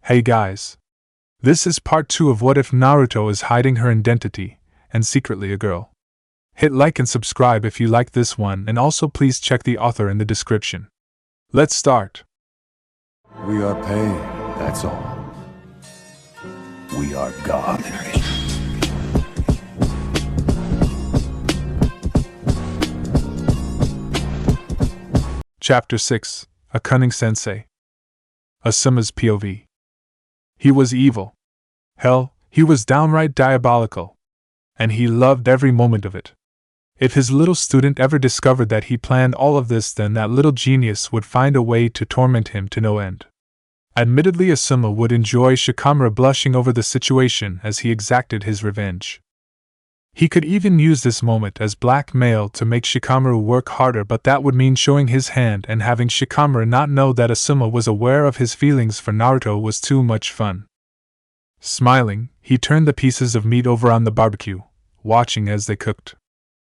Hey guys. This is part 2 of What If Naruto is hiding her identity, and secretly a girl. Hit like and subscribe if you like this one, and also please check the author in the description. Let's start. We are pain, that's all. We are God. Chapter 6. A Cunning Sensei. Asuma's POV. He was evil. Hell, he was downright diabolical. And he loved every moment of it. If his little student ever discovered that he planned all of this, then that little genius would find a way to torment him to no end. Admittedly, Asuma would enjoy Shikamaru blushing over the situation as he exacted his revenge. He could even use this moment as blackmail to make Shikamaru work harder, but that would mean showing his hand, and having Shikamaru not know that Asuma was aware of his feelings for Naruto was too much fun. Smiling, he turned the pieces of meat over on the barbecue, watching as they cooked.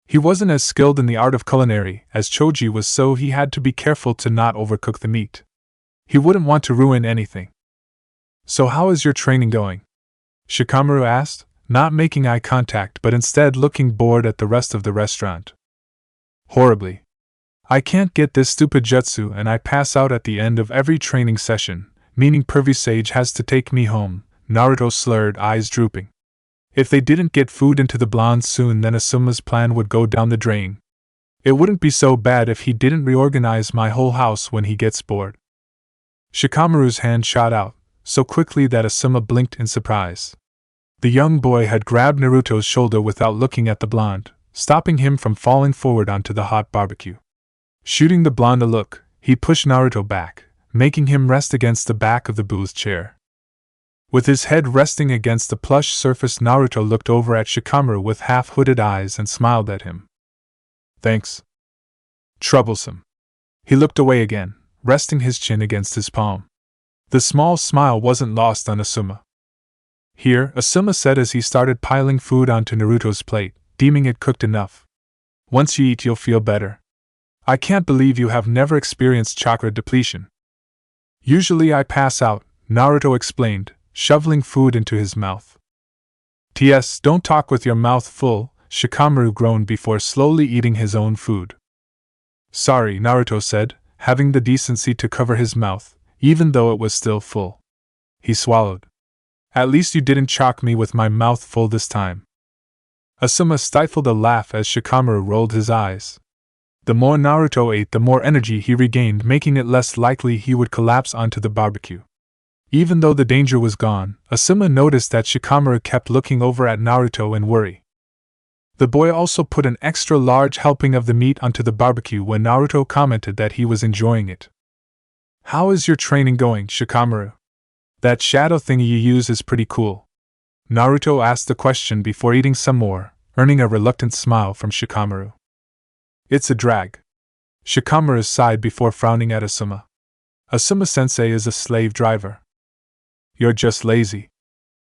He wasn't as skilled in the art of culinary as Choji was, so he had to be careful to not overcook the meat. He wouldn't want to ruin anything. "So how is your training going?" Shikamaru asked, not making eye contact but instead looking bored at the rest of the restaurant. "Horribly. I can't get this stupid jutsu and I pass out at the end of every training session, meaning Pervy Sage has to take me home," Naruto slurred, eyes drooping. If they didn't get food into the blonde soon, then Asuma's plan would go down the drain. It wouldn't be so bad if he didn't reorganize my whole house when he gets bored. Shikamaru's hand shot out, so quickly that Asuma blinked in surprise. The young boy had grabbed Naruto's shoulder without looking at the blonde, stopping him from falling forward onto the hot barbecue. Shooting the blonde a look, he pushed Naruto back, making him rest against the back of the booth chair. With his head resting against the plush surface, Naruto looked over at Shikamaru with half-hooded eyes and smiled at him. "Thanks." Troublesome. He looked away again, resting his chin against his palm. The small smile wasn't lost on Asuma. "Here," Asuma said as he started piling food onto Naruto's plate, deeming it cooked enough. "Once you eat, you'll feel better. I can't believe you have never experienced chakra depletion." "Usually I pass out," Naruto explained, shoveling food into his mouth. "T.S. don't talk with your mouth full," Shikamaru groaned before slowly eating his own food. "Sorry," Naruto said, having the decency to cover his mouth, even though it was still full. He swallowed. "At least you didn't choke me with my mouth full this time." Asuma stifled a laugh as Shikamaru rolled his eyes. The more Naruto ate, the more energy he regained, making it less likely he would collapse onto the barbecue. Even though the danger was gone, Asuma noticed that Shikamaru kept looking over at Naruto in worry. The boy also put an extra large helping of the meat onto the barbecue when Naruto commented that he was enjoying it. "How is your training going, Shikamaru? That shadow thingy you use is pretty cool." Naruto asked the question before eating some more, earning a reluctant smile from Shikamaru. "It's a drag." Shikamaru sighed before frowning at Asuma. "Asuma-sensei is a slave driver." "You're just lazy."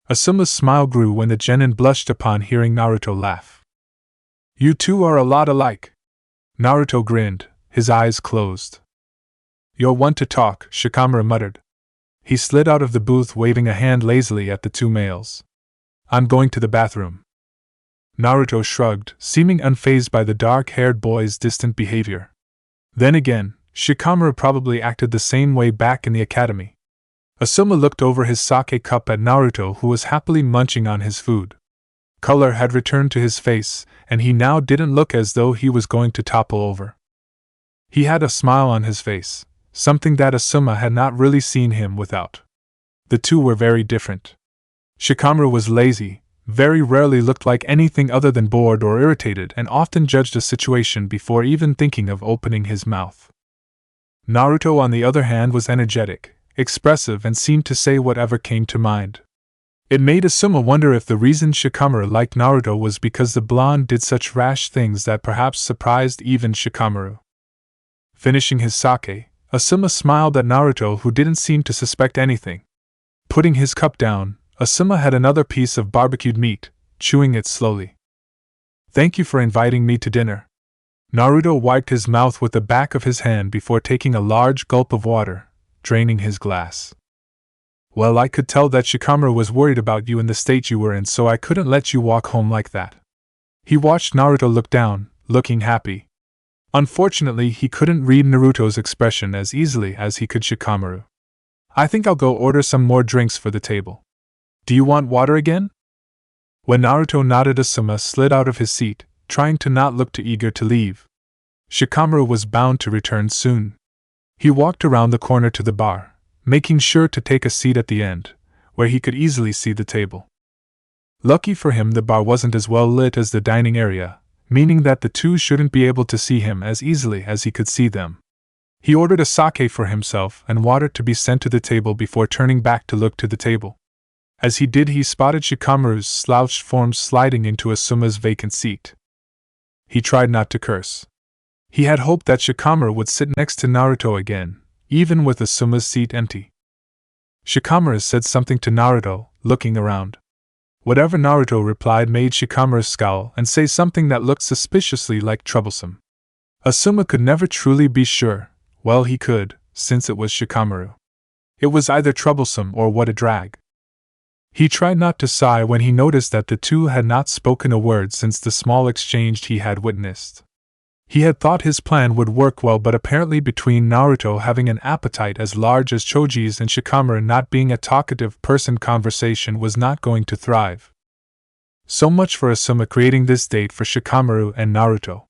Asuma's smile grew when the genin blushed upon hearing Naruto laugh. "You two are a lot alike." Naruto grinned, his eyes closed. "You're one to talk," Shikamaru muttered. He slid out of the booth, waving a hand lazily at the two males. "I'm going to the bathroom." Naruto shrugged, seeming unfazed by the dark-haired boy's distant behavior. Then again, Shikamaru probably acted the same way back in the academy. Asuma looked over his sake cup at Naruto, who was happily munching on his food. Color had returned to his face, and he now didn't look as though he was going to topple over. He had a smile on his face, something that Asuma had not really seen him without. The two were very different. Shikamaru was lazy, very rarely looked like anything other than bored or irritated, and often judged a situation before even thinking of opening his mouth. Naruto, on the other hand, was energetic, expressive, and seemed to say whatever came to mind. It made Asuma wonder if the reason Shikamaru liked Naruto was because the blonde did such rash things that perhaps surprised even Shikamaru. Finishing his sake, Asuma smiled at Naruto, who didn't seem to suspect anything. Putting his cup down, Asuma had another piece of barbecued meat, chewing it slowly. "Thank you for inviting me to dinner." Naruto wiped his mouth with the back of his hand before taking a large gulp of water, draining his glass. Well, I could tell that Shikamaru was worried about you in the state you were in, so I couldn't let you walk home like that. He watched Naruto look down, looking happy. Unfortunately, he couldn't read Naruto's expression as easily as he could Shikamaru. I think I'll go order some more drinks for the table. Do you want water again? When Naruto nodded, Asuma slid out of his seat, trying to not look too eager to leave. Shikamaru was bound to return soon. He walked around the corner to the bar, making sure to take a seat at the end, where he could easily see the table. Lucky for him, the bar wasn't as well lit as the dining area, meaning that the two shouldn't be able to see him as easily as he could see them. He ordered a sake for himself and water to be sent to the table before turning back to look to the table. As he did, he spotted Shikamaru's slouched form sliding into Asuma's vacant seat. He tried not to curse. He had hoped that Shikamaru would sit next to Naruto again, even with Asuma's seat empty. Shikamaru said something to Naruto, looking around. Whatever Naruto replied made Shikamaru scowl and say something that looked suspiciously like troublesome. Asuma could never truly be sure. Well, he could, since it was Shikamaru. It was either troublesome or what a drag. He tried not to sigh when he noticed that the two had not spoken a word since the small exchange he had witnessed. He had thought his plan would work well, but apparently between Naruto having an appetite as large as Choji's and Shikamaru not being a talkative person, conversation was not going to thrive. So much for Asuma creating this date for Shikamaru and Naruto.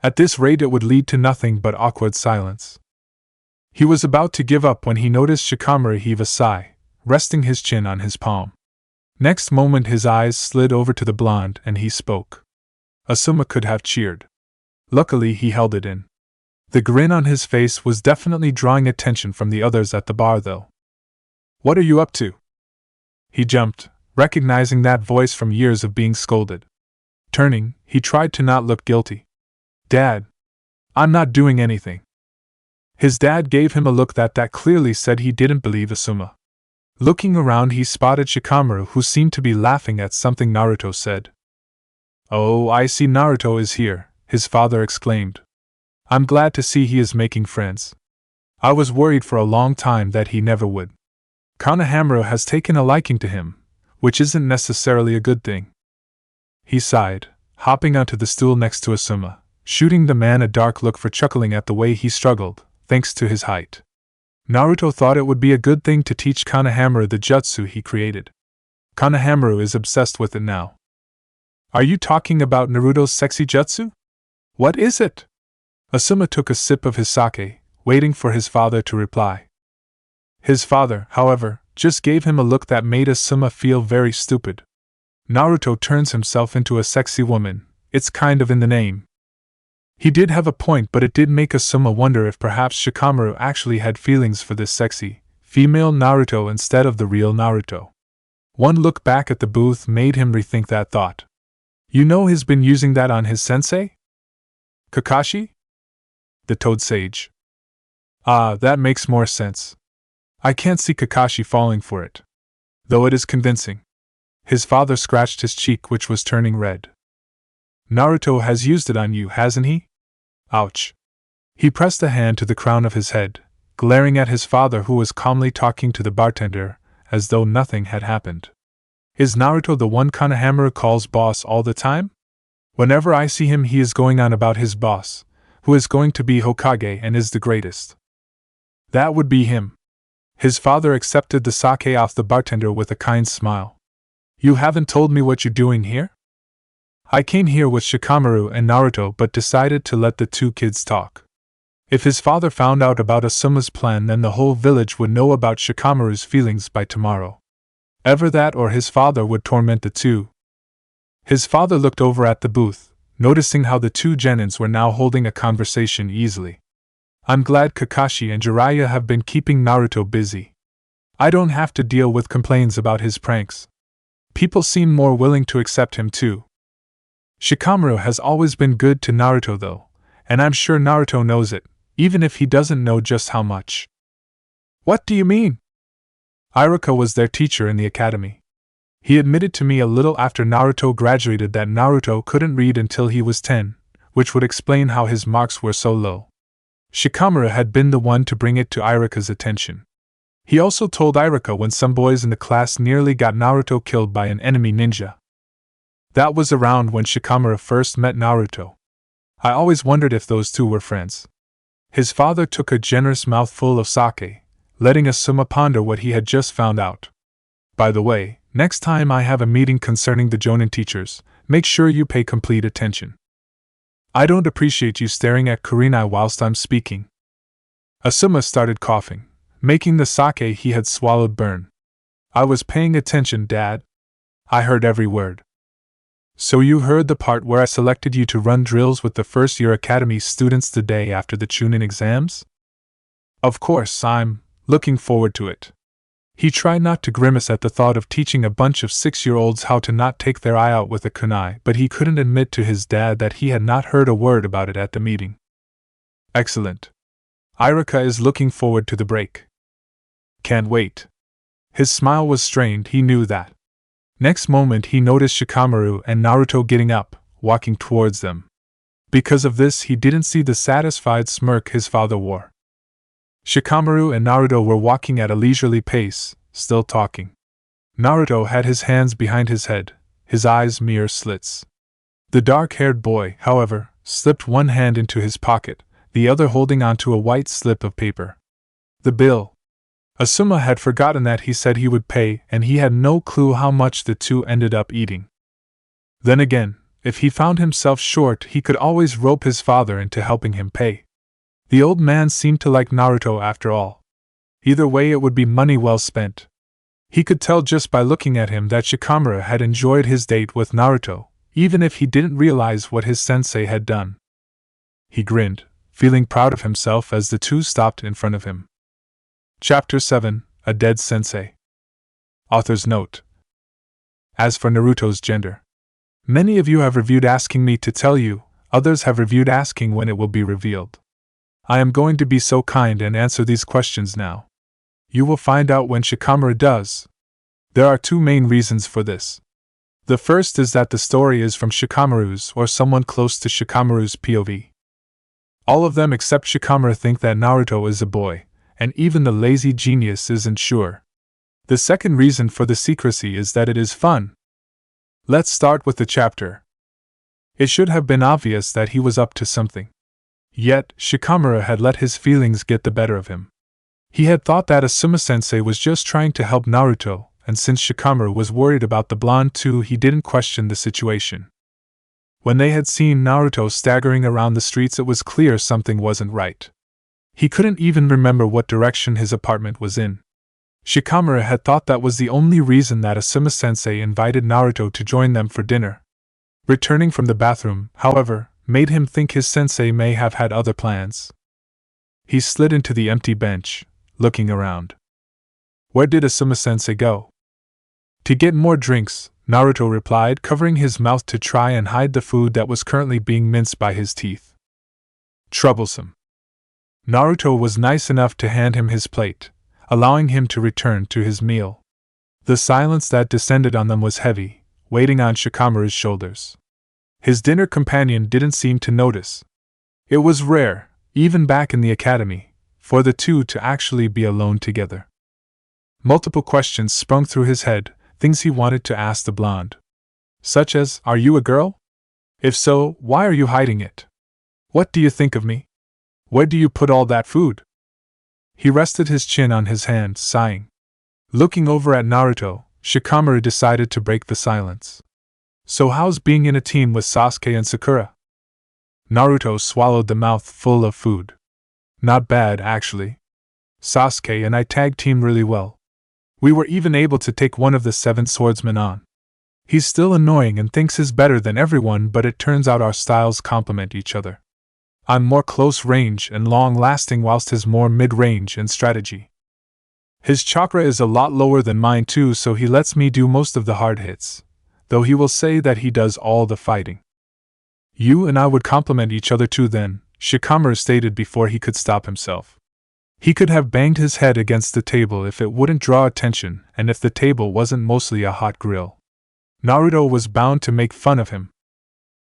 At this rate it would lead to nothing but awkward silence. He was about to give up when he noticed Shikamaru heave a sigh, resting his chin on his palm. Next moment his eyes slid over to the blonde and he spoke. Asuma could have cheered. Luckily he held it in. The grin on his face was definitely drawing attention from the others at the bar though. What are you up to? He jumped, recognizing that voice from years of being scolded. Turning, he tried to not look guilty. Dad, I'm not doing anything. His dad gave him a look that clearly said he didn't believe Asuma. Looking around he spotted Shikamaru, who seemed to be laughing at something Naruto said. Oh, I see Naruto is here, his father exclaimed. I'm glad to see he is making friends. I was worried for a long time that he never would. Konohamaru has taken a liking to him, which isn't necessarily a good thing. He sighed, hopping onto the stool next to Asuma, shooting the man a dark look for chuckling at the way he struggled, thanks to his height. Naruto thought it would be a good thing to teach Konohamaru the jutsu he created. Konohamaru is obsessed with it now. Are you talking about Naruto's sexy jutsu? What is it? Asuma took a sip of his sake, waiting for his father to reply. His father, however, just gave him a look that made Asuma feel very stupid. Naruto turns himself into a sexy woman, it's kind of in the name. He did have a point, but it did make Asuma wonder if perhaps Shikamaru actually had feelings for this sexy, female Naruto instead of the real Naruto. One look back at the booth made him rethink that thought. You know he's been using that on his sensei? Kakashi? The Toad Sage. Ah, that makes more sense. I can't see Kakashi falling for it. Though it is convincing. His father scratched his cheek, which was turning red. Naruto has used it on you, hasn't he? Ouch. He pressed a hand to the crown of his head, glaring at his father, who was calmly talking to the bartender, as though nothing had happened. Is Naruto the one Konohamaru calls boss all the time? Whenever I see him he is going on about his boss, who is going to be Hokage and is the greatest. That would be him. His father accepted the sake off the bartender with a kind smile. You haven't told me what you're doing here? I came here with Shikamaru and Naruto but decided to let the two kids talk. If his father found out about Asuma's plan, then the whole village would know about Shikamaru's feelings by tomorrow. Either that or his father would torment the two. His father looked over at the booth, noticing how the two genins were now holding a conversation easily. I'm glad Kakashi and Jiraiya have been keeping Naruto busy. I don't have to deal with complaints about his pranks. People seem more willing to accept him too. Shikamaru has always been good to Naruto though, and I'm sure Naruto knows it, even if he doesn't know just how much. What do you mean? Iruka was their teacher in the academy. He admitted to me a little after Naruto graduated that Naruto couldn't read until he was 10, which would explain how his marks were so low. Shikamaru had been the one to bring it to Iruka's attention. He also told Iruka when some boys in the class nearly got Naruto killed by an enemy ninja. That was around when Shikamaru first met Naruto. I always wondered if those two were friends. His father took a generous mouthful of sake, letting Asuma ponder what he had just found out. By the way, next time I have a meeting concerning the Jonin teachers, make sure you pay complete attention. I don't appreciate you staring at Kurenai whilst I'm speaking. Asuma started coughing, making the sake he had swallowed burn. I was paying attention, Dad. I heard every word. So you heard the part where I selected you to run drills with the first-year academy students the day after the Chunin exams? Of course, I'm looking forward to it. He tried not to grimace at the thought of teaching a bunch of 6-year-olds how to not take their eye out with a kunai, but he couldn't admit to his dad that he had not heard a word about it at the meeting. Excellent. Iruka is looking forward to the break. Can't wait. His smile was strained, he knew that. Next moment he noticed Shikamaru and Naruto getting up, walking towards them. Because of this he didn't see the satisfied smirk his father wore. Shikamaru and Naruto were walking at a leisurely pace, still talking. Naruto had his hands behind his head, his eyes mere slits. The dark-haired boy, however, slipped one hand into his pocket, the other holding onto a white slip of paper. The bill. Asuma had forgotten that he said he would pay, and he had no clue how much the two ended up eating. Then again, if he found himself short, he could always rope his father into helping him pay. The old man seemed to like Naruto after all. Either way, it would be money well spent. He could tell just by looking at him that Shikamaru had enjoyed his date with Naruto, even if he didn't realize what his sensei had done. He grinned, feeling proud of himself as the two stopped in front of him. Chapter 7: A Dead Sensei. Author's note. As for Naruto's gender, many of you have reviewed asking me to tell you, others have reviewed asking when it will be revealed. I am going to be so kind and answer these questions now. You will find out when Shikamaru does. There are two main reasons for this. The first is that the story is from Shikamaru's or someone close to Shikamaru's POV. All of them except Shikamaru think that Naruto is a boy, and even the lazy genius isn't sure. The second reason for the secrecy is that it is fun. Let's start with the chapter. It should have been obvious that he was up to something. Yet, Shikamaru had let his feelings get the better of him. He had thought that Asuma-sensei was just trying to help Naruto, and since Shikamaru was worried about the blonde too, he didn't question the situation. When they had seen Naruto staggering around the streets, it was clear something wasn't right. He couldn't even remember what direction his apartment was in. Shikamaru had thought that was the only reason that Asuma-sensei invited Naruto to join them for dinner. Returning from the bathroom, however, made him think his sensei may have had other plans. He slid into the empty bench, looking around. Where did Asuma-sensei go? To get more drinks, Naruto replied, covering his mouth to try and hide the food that was currently being minced by his teeth. Troublesome. Naruto was nice enough to hand him his plate, allowing him to return to his meal. The silence that descended on them was heavy, weighing on Shikamaru's shoulders. His dinner companion didn't seem to notice. It was rare, even back in the academy, for the two to actually be alone together. Multiple questions sprung through his head, things he wanted to ask the blonde. Such as, "Are you a girl? If so, why are you hiding it? What do you think of me? Where do you put all that food?" He rested his chin on his hand, sighing. Looking over at Naruto, Shikamaru decided to break the silence. "So how's being in a team with Sasuke and Sakura?" Naruto swallowed the mouth full of food. "Not bad, actually. Sasuke and I tag team really well. We were even able to take one of the 7 swordsmen on. He's still annoying and thinks he's better than everyone, but it turns out our styles complement each other. I'm more close range and long-lasting whilst he's more mid-range and strategy. His chakra is a lot lower than mine too, so he lets me do most of the hard hits, though he will say that he does all the fighting. You and I would complement each other too then," Shikamaru stated before he could stop himself. He could have banged his head against the table if it wouldn't draw attention, and if the table wasn't mostly a hot grill. Naruto was bound to make fun of him.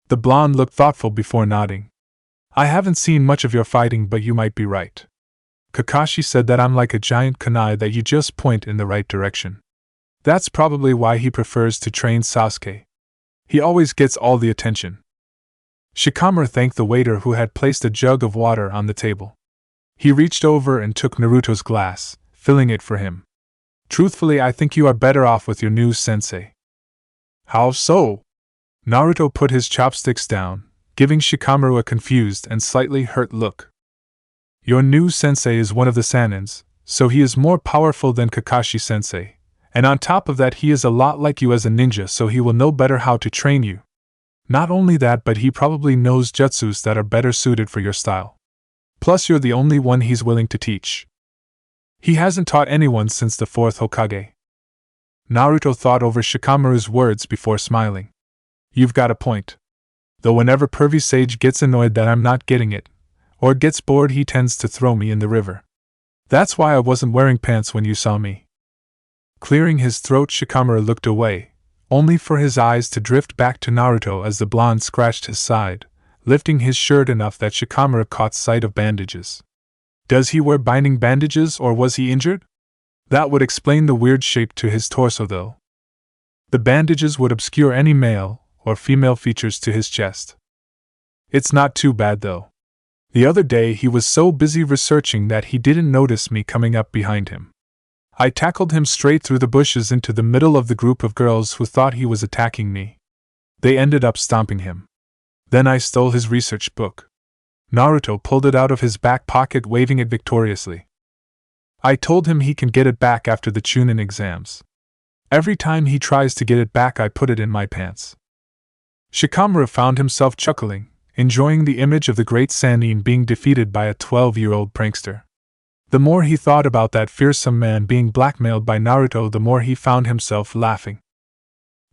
The blonde looked thoughtful before nodding. "I haven't seen much of your fighting, but you might be right. Kakashi said that I'm like a giant kunai that you just point in the right direction. That's probably why he prefers to train Sasuke. He always gets all the attention. Shikamaru thanked the waiter who had placed a jug of water on the table. He reached over and took Naruto's glass, filling it for him. Truthfully, I think you are better off with your new sensei. How so? Naruto put his chopsticks down, giving Shikamaru a confused and slightly hurt look. Your new sensei is one of the Sanins, so he is more powerful than Kakashi-sensei, and on top of that he is a lot like you as a ninja, so he will know better how to train you. Not only that, but he probably knows jutsus that are better suited for your style. Plus you're the only one he's willing to teach. He hasn't taught anyone since the 4th Hokage. Naruto thought over Shikamaru's words before smiling. You've got a point. Though whenever Pervy Sage gets annoyed that I'm not getting it, or gets bored, he tends to throw me in the river. That's why I wasn't wearing pants when you saw me. Clearing his throat, Shikamaru looked away, only for his eyes to drift back to Naruto as the blonde scratched his side, lifting his shirt enough that Shikamaru caught sight of bandages. Does he wear binding bandages, or was he injured? That would explain the weird shape to his torso, though. The bandages would obscure any male or female features to his chest. It's not too bad, though. The other day he was so busy researching that he didn't notice me coming up behind him. I tackled him straight through the bushes into the middle of the group of girls who thought he was attacking me. They ended up stomping him. Then I stole his research book. Naruto pulled it out of his back pocket, waving it victoriously. I told him he can get it back after the Chunin exams. Every time he tries to get it back, I put it in my pants. Shikamaru found himself chuckling, enjoying the image of the great Sannin being defeated by a 12-year-old prankster. The more he thought about that fearsome man being blackmailed by Naruto, the more he found himself laughing.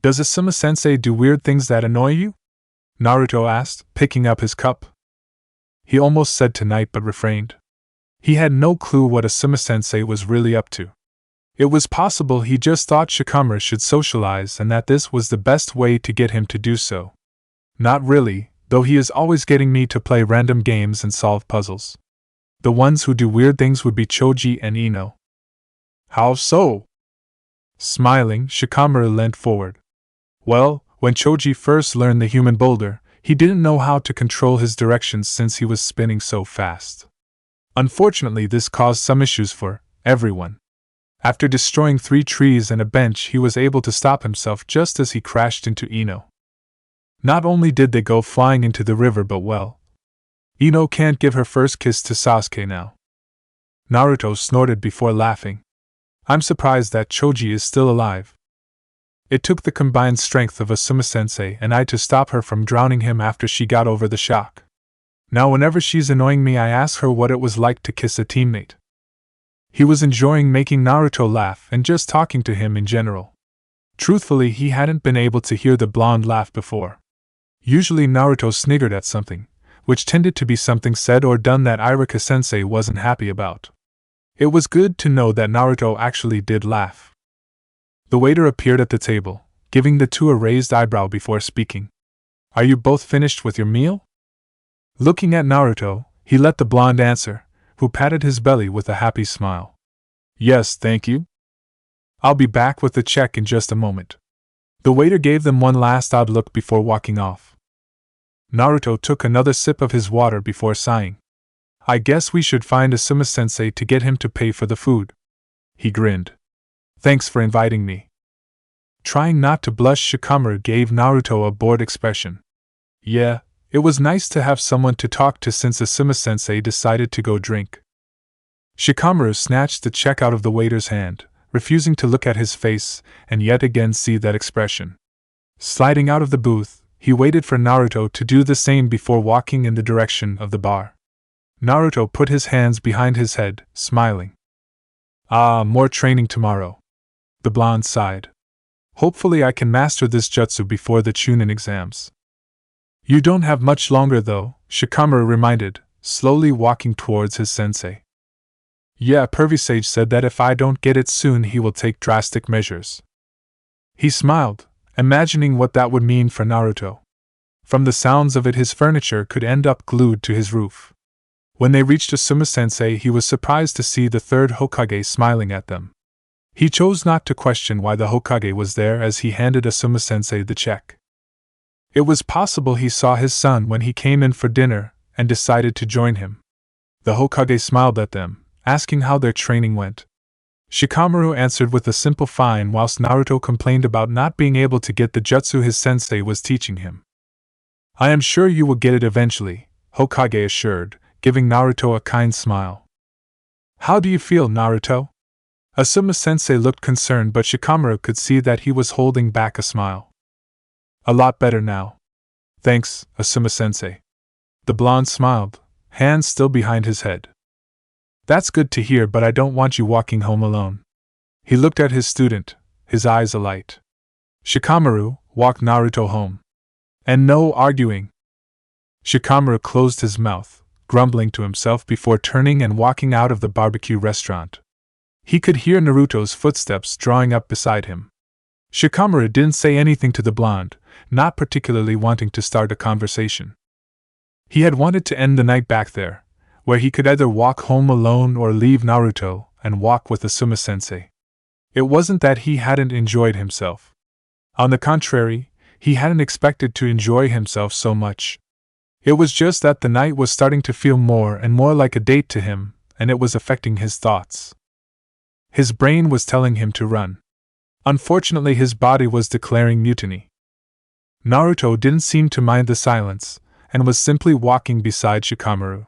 Does Asuma-sensei do weird things that annoy you? Naruto asked, picking up his cup. He almost said tonight but refrained. He had no clue what Asuma-sensei was really up to. It was possible he just thought Shikamaru should socialize and that this was the best way to get him to do so. Not really, though he is always getting me to play random games and solve puzzles. The ones who do weird things would be Choji and Ino. How so? Smiling, Shikamaru leant forward. Well, when Choji first learned the human boulder, he didn't know how to control his directions since he was spinning so fast. Unfortunately, this caused some issues for everyone. After destroying 3 trees and a bench, he was able to stop himself just as he crashed into Ino. Not only did they go flying into the river, but well, Ino can't give her first kiss to Sasuke now. Naruto snorted before laughing. I'm surprised that Choji is still alive. It took the combined strength of Asuma-sensei and I to stop her from drowning him after she got over the shock. Now whenever she's annoying me, I ask her what it was like to kiss a teammate. He was enjoying making Naruto laugh and just talking to him in general. Truthfully, he hadn't been able to hear the blonde laugh before. Usually Naruto sniggered at something, which tended to be something said or done that Iruka-sensei wasn't happy about. It was good to know that Naruto actually did laugh. The waiter appeared at the table, giving the two a raised eyebrow before speaking. Are you both finished with your meal? Looking at Naruto, he let the blonde answer, who patted his belly with a happy smile. Yes, thank you. I'll be back with the check in just a moment. The waiter gave them one last odd look before walking off. Naruto took another sip of his water before sighing. I guess we should find Asuma-sensei to get him to pay for the food. He grinned. Thanks for inviting me. Trying not to blush, Shikamaru gave Naruto a bored expression. Yeah, it was nice to have someone to talk to since Asuma-sensei decided to go drink. Shikamaru snatched the check out of the waiter's hand, refusing to look at his face and yet again see that expression. Sliding out of the booth, he waited for Naruto to do the same before walking in the direction of the bar. Naruto put his hands behind his head, smiling. Ah, more training tomorrow. The blonde sighed. Hopefully I can master this jutsu before the Chunin exams. You don't have much longer though, Shikamaru reminded, slowly walking towards his sensei. Yeah, Pervy Sage said that if I don't get it soon he will take drastic measures. He smiled, imagining what that would mean for Naruto. From the sounds of it, his furniture could end up glued to his roof. When they reached Asuma-sensei, he was surprised to see the third Hokage smiling at them. He chose not to question why the Hokage was there as he handed Asuma-sensei the check. It was possible he saw his son when he came in for dinner and decided to join him. The Hokage smiled at them, asking how their training went. Shikamaru answered with a simple fine, whilst Naruto complained about not being able to get the jutsu his sensei was teaching him. I am sure you will get it eventually, Hokage assured, giving Naruto a kind smile. How do you feel, Naruto? Asuma-sensei looked concerned, but Shikamaru could see that he was holding back a smile. A lot better now. Thanks, Asuma-sensei. The blonde smiled, hands still behind his head. That's good to hear, but I don't want you walking home alone. He looked at his student, his eyes alight. Shikamaru, walk Naruto home. And no arguing. Shikamaru closed his mouth, grumbling to himself before turning and walking out of the barbecue restaurant. He could hear Naruto's footsteps drawing up beside him. Shikamaru didn't say anything to the blonde, not particularly wanting to start a conversation. He had wanted to end the night back there, where he could either walk home alone or leave Naruto and walk with Asuma-sensei. It wasn't that he hadn't enjoyed himself. On the contrary, he hadn't expected to enjoy himself so much. It was just that the night was starting to feel more and more like a date to him, and it was affecting his thoughts. His brain was telling him to run. Unfortunately, his body was declaring mutiny. Naruto didn't seem to mind the silence, and was simply walking beside Shikamaru.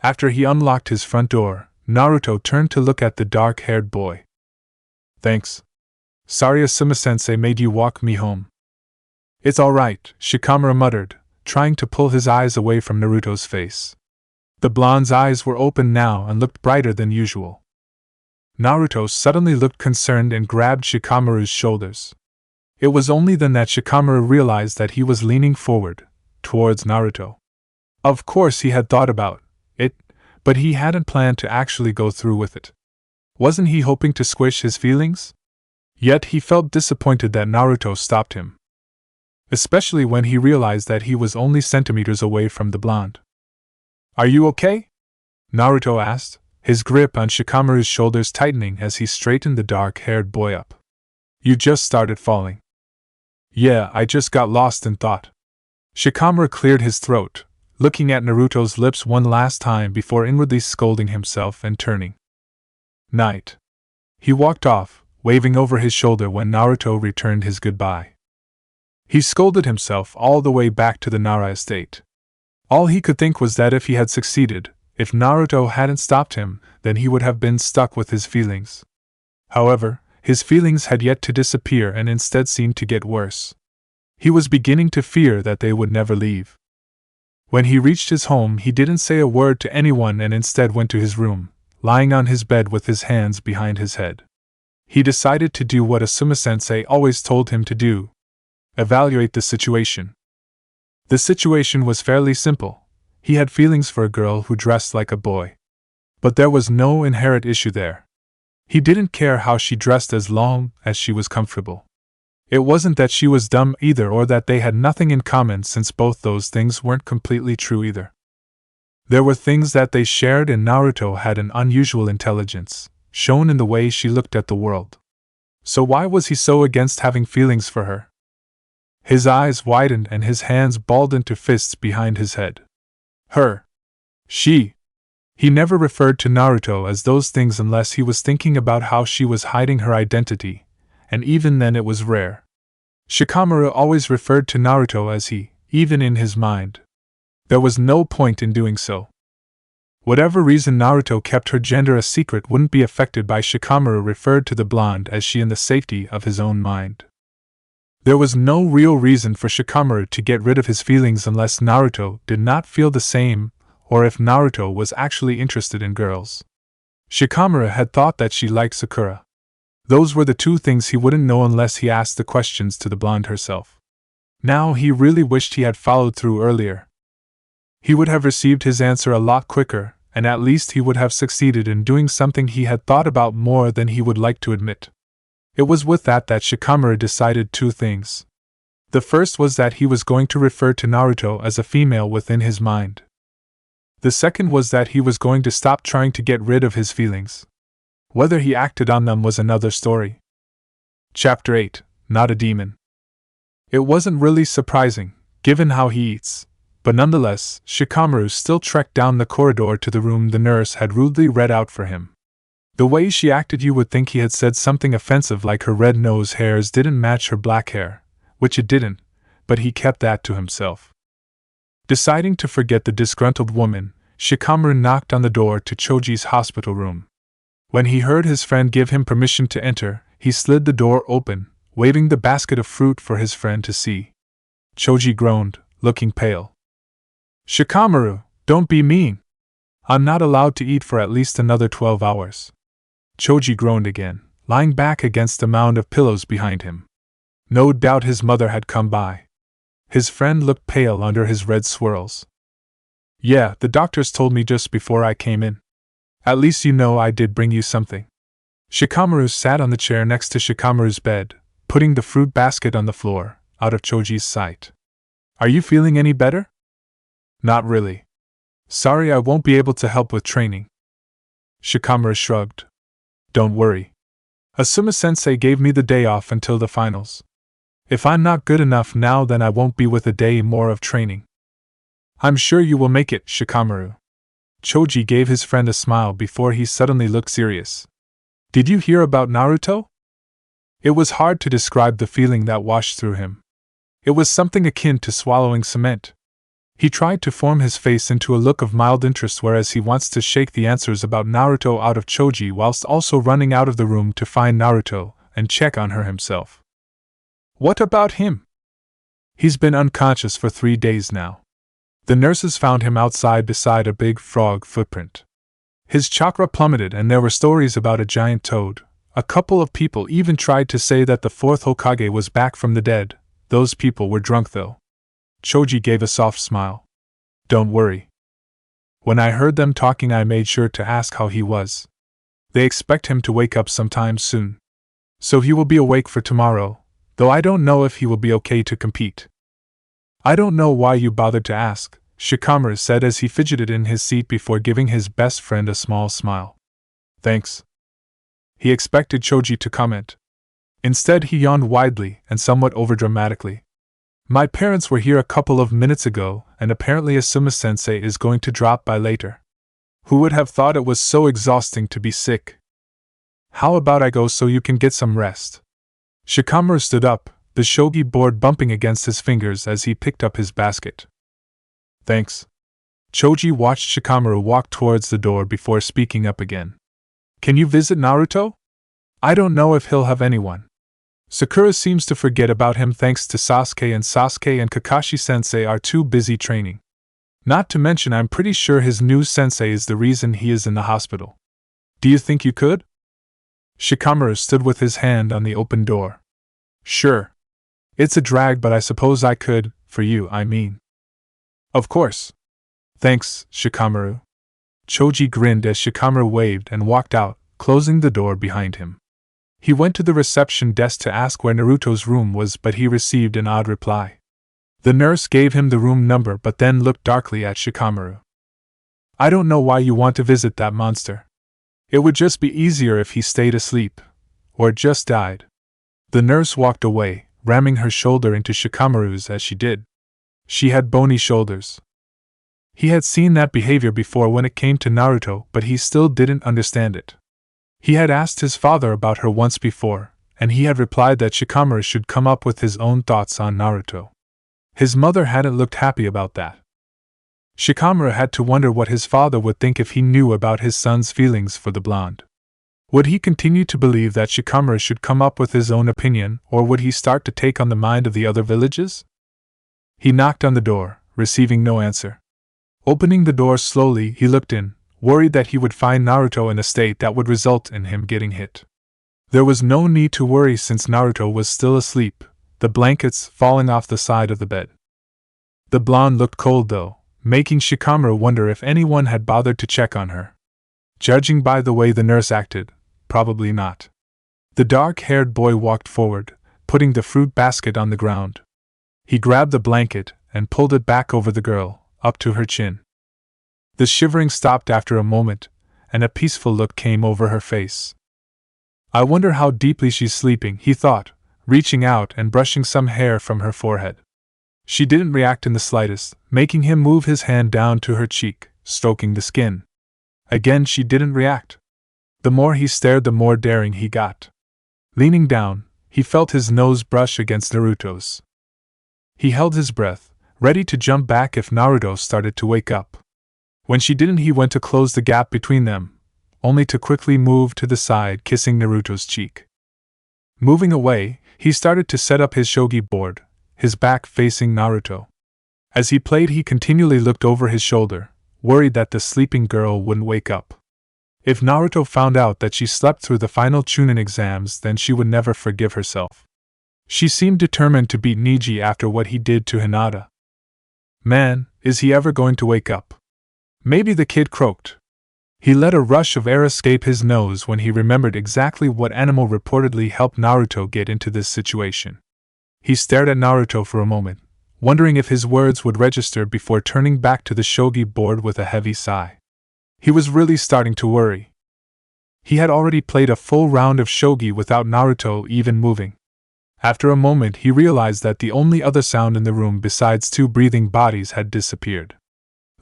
After he unlocked his front door, Naruto turned to look at the dark-haired boy. Thanks. Sorry Asuma-sensei made you walk me home. It's alright, Shikamaru muttered, trying to pull his eyes away from Naruto's face. The blonde's eyes were open now and looked brighter than usual. Naruto suddenly looked concerned and grabbed Shikamaru's shoulders. It was only then that Shikamaru realized that he was leaning forward, towards Naruto. Of course he had thought about it, but he hadn't planned to actually go through with it. Wasn't he hoping to squish his feelings? Yet he felt disappointed that Naruto stopped him. Especially when he realized that he was only centimeters away from the blonde. Are you okay? Naruto asked, his grip on Shikamaru's shoulders tightening as he straightened the dark-haired boy up. You just started falling. Yeah, I just got lost in thought. Shikamaru cleared his throat, looking at Naruto's lips one last time before inwardly scolding himself and turning. Night. He walked off, waving over his shoulder when Naruto returned his goodbye. He scolded himself all the way back to the Nara estate. All he could think was that if he had succeeded, if Naruto hadn't stopped him, then he would have been stuck with his feelings. However, his feelings had yet to disappear and instead seemed to get worse. He was beginning to fear that they would never leave. When he reached his home, he didn't say a word to anyone and instead went to his room, lying on his bed with his hands behind his head. He decided to do what Asuma-sensei always told him to do: evaluate the situation. The situation was fairly simple. He had feelings for a girl who dressed like a boy. But there was no inherent issue there. He didn't care how she dressed as long as she was comfortable. It wasn't that she was dumb either or that they had nothing in common, since both those things weren't completely true either. There were things that they shared, and Naruto had an unusual intelligence, shown in the way she looked at the world. So why was he so against having feelings for her? His eyes widened and his hands balled into fists behind his head. Her. She. He never referred to Naruto as those things unless he was thinking about how she was hiding her identity, and even then it was rare. Shikamaru always referred to Naruto as he, even in his mind. There was no point in doing so. Whatever reason Naruto kept her gender a secret wouldn't be affected by Shikamaru referred to the blonde as she in the safety of his own mind. There was no real reason for Shikamaru to get rid of his feelings unless Naruto did not feel the same, or if Naruto was actually interested in girls. Shikamaru had thought that she liked Sakura. Those were the two things he wouldn't know unless he asked the questions to the blonde herself. Now he really wished he had followed through earlier. He would have received his answer a lot quicker, and at least he would have succeeded in doing something he had thought about more than he would like to admit. It was with that Shikamaru decided two things. The first was that he was going to refer to Naruto as a female within his mind. The second was that he was going to stop trying to get rid of his feelings. Whether he acted on them was another story. Chapter 8. Not a Demon. It wasn't really surprising, given how he eats, but nonetheless, Shikamaru still trekked down the corridor to the room the nurse had rudely read out for him. The way she acted, you would think he had said something offensive like her red nose hairs didn't match her black hair, which it didn't, but he kept that to himself. Deciding to forget the disgruntled woman, Shikamaru knocked on the door to Choji's hospital room. When he heard his friend give him permission to enter, he slid the door open, waving the basket of fruit for his friend to see. Choji groaned, looking pale. "Shikamaru, don't be mean. I'm not allowed to eat for at least another 12 hours. Choji groaned again, lying back against a mound of pillows behind him. No doubt his mother had come by. His friend looked pale under his red swirls. "Yeah, the doctors told me just before I came in. At least you know I did bring you something." Shikamaru sat on the chair next to Shikamaru's bed, putting the fruit basket on the floor, out of Choji's sight. "Are you feeling any better?" "Not really. Sorry, I won't be able to help with training." Shikamaru shrugged. "Don't worry. Asuma-sensei gave me the day off until the finals. If I'm not good enough now, then I won't be with a day more of training." "I'm sure you will make it, Shikamaru." Choji gave his friend a smile before he suddenly looked serious. "Did you hear about Naruto?" It was hard to describe the feeling that washed through him. It was something akin to swallowing cement. He tried to form his face into a look of mild interest, whereas he wants to shake the answers about Naruto out of Choji whilst also running out of the room to find Naruto and check on her himself. "What about him?" "He's been unconscious for 3 days now. The nurses found him outside beside a big frog footprint. His chakra plummeted and there were stories about a giant toad. A couple of people even tried to say that the fourth Hokage was back from the dead. Those people were drunk though." Choji gave a soft smile. "Don't worry. When I heard them talking, I made sure to ask how he was. They expect him to wake up sometime soon. So he will be awake for tomorrow, though I don't know if he will be okay to compete." "I don't know why you bothered to ask," Shikamaru said as he fidgeted in his seat before giving his best friend a small smile. "Thanks." He expected Choji to comment. Instead, he yawned widely and somewhat overdramatically. "My parents were here a couple of minutes ago, and apparently Asuma-sensei is going to drop by later. Who would have thought it was so exhausting to be sick? How about I go so you can get some rest?" Shikamaru stood up, the shogi board bumping against his fingers as he picked up his basket. "Thanks." Choji watched Shikamaru walk towards the door before speaking up again. "Can you visit Naruto? I don't know if he'll have anyone. Sakura seems to forget about him thanks to Sasuke, and Sasuke and Kakashi-sensei are too busy training. Not to mention, I'm pretty sure his new sensei is the reason he is in the hospital. Do you think you could?" Shikamaru stood with his hand on the open door. "Sure. It's a drag, but I suppose I could, for you, I mean." "Of course. Thanks, Shikamaru." Choji grinned as Shikamaru waved and walked out, closing the door behind him. He went to the reception desk to ask where Naruto's room was, but he received an odd reply. The nurse gave him the room number but then looked darkly at Shikamaru. "I don't know why you want to visit that monster. It would just be easier if he stayed asleep. Or just died." The nurse walked away, ramming her shoulder into Shikamaru's as she did. She had bony shoulders. He had seen that behavior before when it came to Naruto, but he still didn't understand it. He had asked his father about her once before, and he had replied that Shikamaru should come up with his own thoughts on Naruto. His mother hadn't looked happy about that. Shikamaru had to wonder what his father would think if he knew about his son's feelings for the blonde. Would he continue to believe that Shikamaru should come up with his own opinion, or would he start to take on the mind of the other villages? He knocked on the door, receiving no answer. Opening the door slowly, he looked in, worried that he would find Naruto in a state that would result in him getting hit. There was no need to worry since Naruto was still asleep, the blankets falling off the side of the bed. The blonde looked cold though, making Shikamaru wonder if anyone had bothered to check on her. Judging by the way the nurse acted, probably not. The dark-haired boy walked forward, putting the fruit basket on the ground. He grabbed the blanket and pulled it back over the girl, up to her chin. The shivering stopped after a moment, and a peaceful look came over her face. I wonder how deeply she's sleeping, he thought, reaching out and brushing some hair from her forehead. She didn't react in the slightest, making him move his hand down to her cheek, stroking the skin. Again she didn't react. The more he stared, the more daring he got. Leaning down, he felt his nose brush against Naruto's. He held his breath, ready to jump back if Naruto started to wake up. When she didn't, he went to close the gap between them, only to quickly move to the side, kissing Naruto's cheek. Moving away, he started to set up his shogi board, his back facing Naruto. As he played, he continually looked over his shoulder, worried that the sleeping girl wouldn't wake up. If Naruto found out that she slept through the final Chunin exams, then she would never forgive herself. She seemed determined to beat Niji after what he did to Hinata. Man, is he ever going to wake up? Maybe, the kid croaked. He let a rush of air escape his nose when he remembered exactly what animal reportedly helped Naruto get into this situation. He stared at Naruto for a moment, wondering if his words would register before turning back to the shogi board with a heavy sigh. He was really starting to worry. He had already played a full round of shogi without Naruto even moving. After a moment, he realized that the only other sound in the room besides two breathing bodies had disappeared.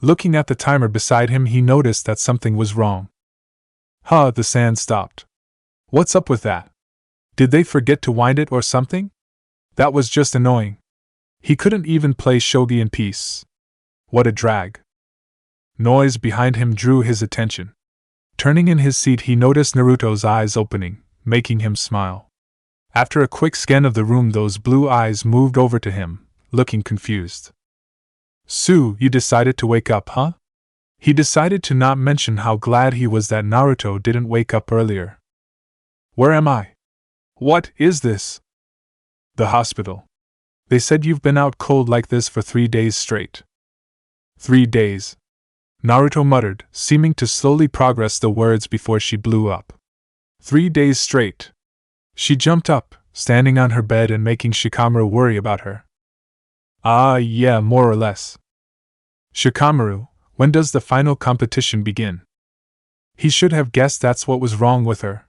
Looking at the timer beside him, he noticed that something was wrong. The sand stopped. What's up with that? Did they forget to wind it or something? That was just annoying. He couldn't even play shogi in peace. What a drag. Noise behind him drew his attention. Turning in his seat, he noticed Naruto's eyes opening, making him smile. After a quick scan of the room, those blue eyes moved over to him, looking confused. "Sue, you decided to wake up, huh?" He decided to not mention how glad he was that Naruto didn't wake up earlier. "Where am I? What is this?" "The hospital. They said you've been out cold like this for 3 days straight." 3 days. Naruto muttered, seeming to slowly progress the words before she blew up. 3 days straight. She jumped up, standing on her bed and making Shikamaru worry about her. Yeah, more or less. Shikamaru, when does the final competition begin? He should have guessed that's what was wrong with her.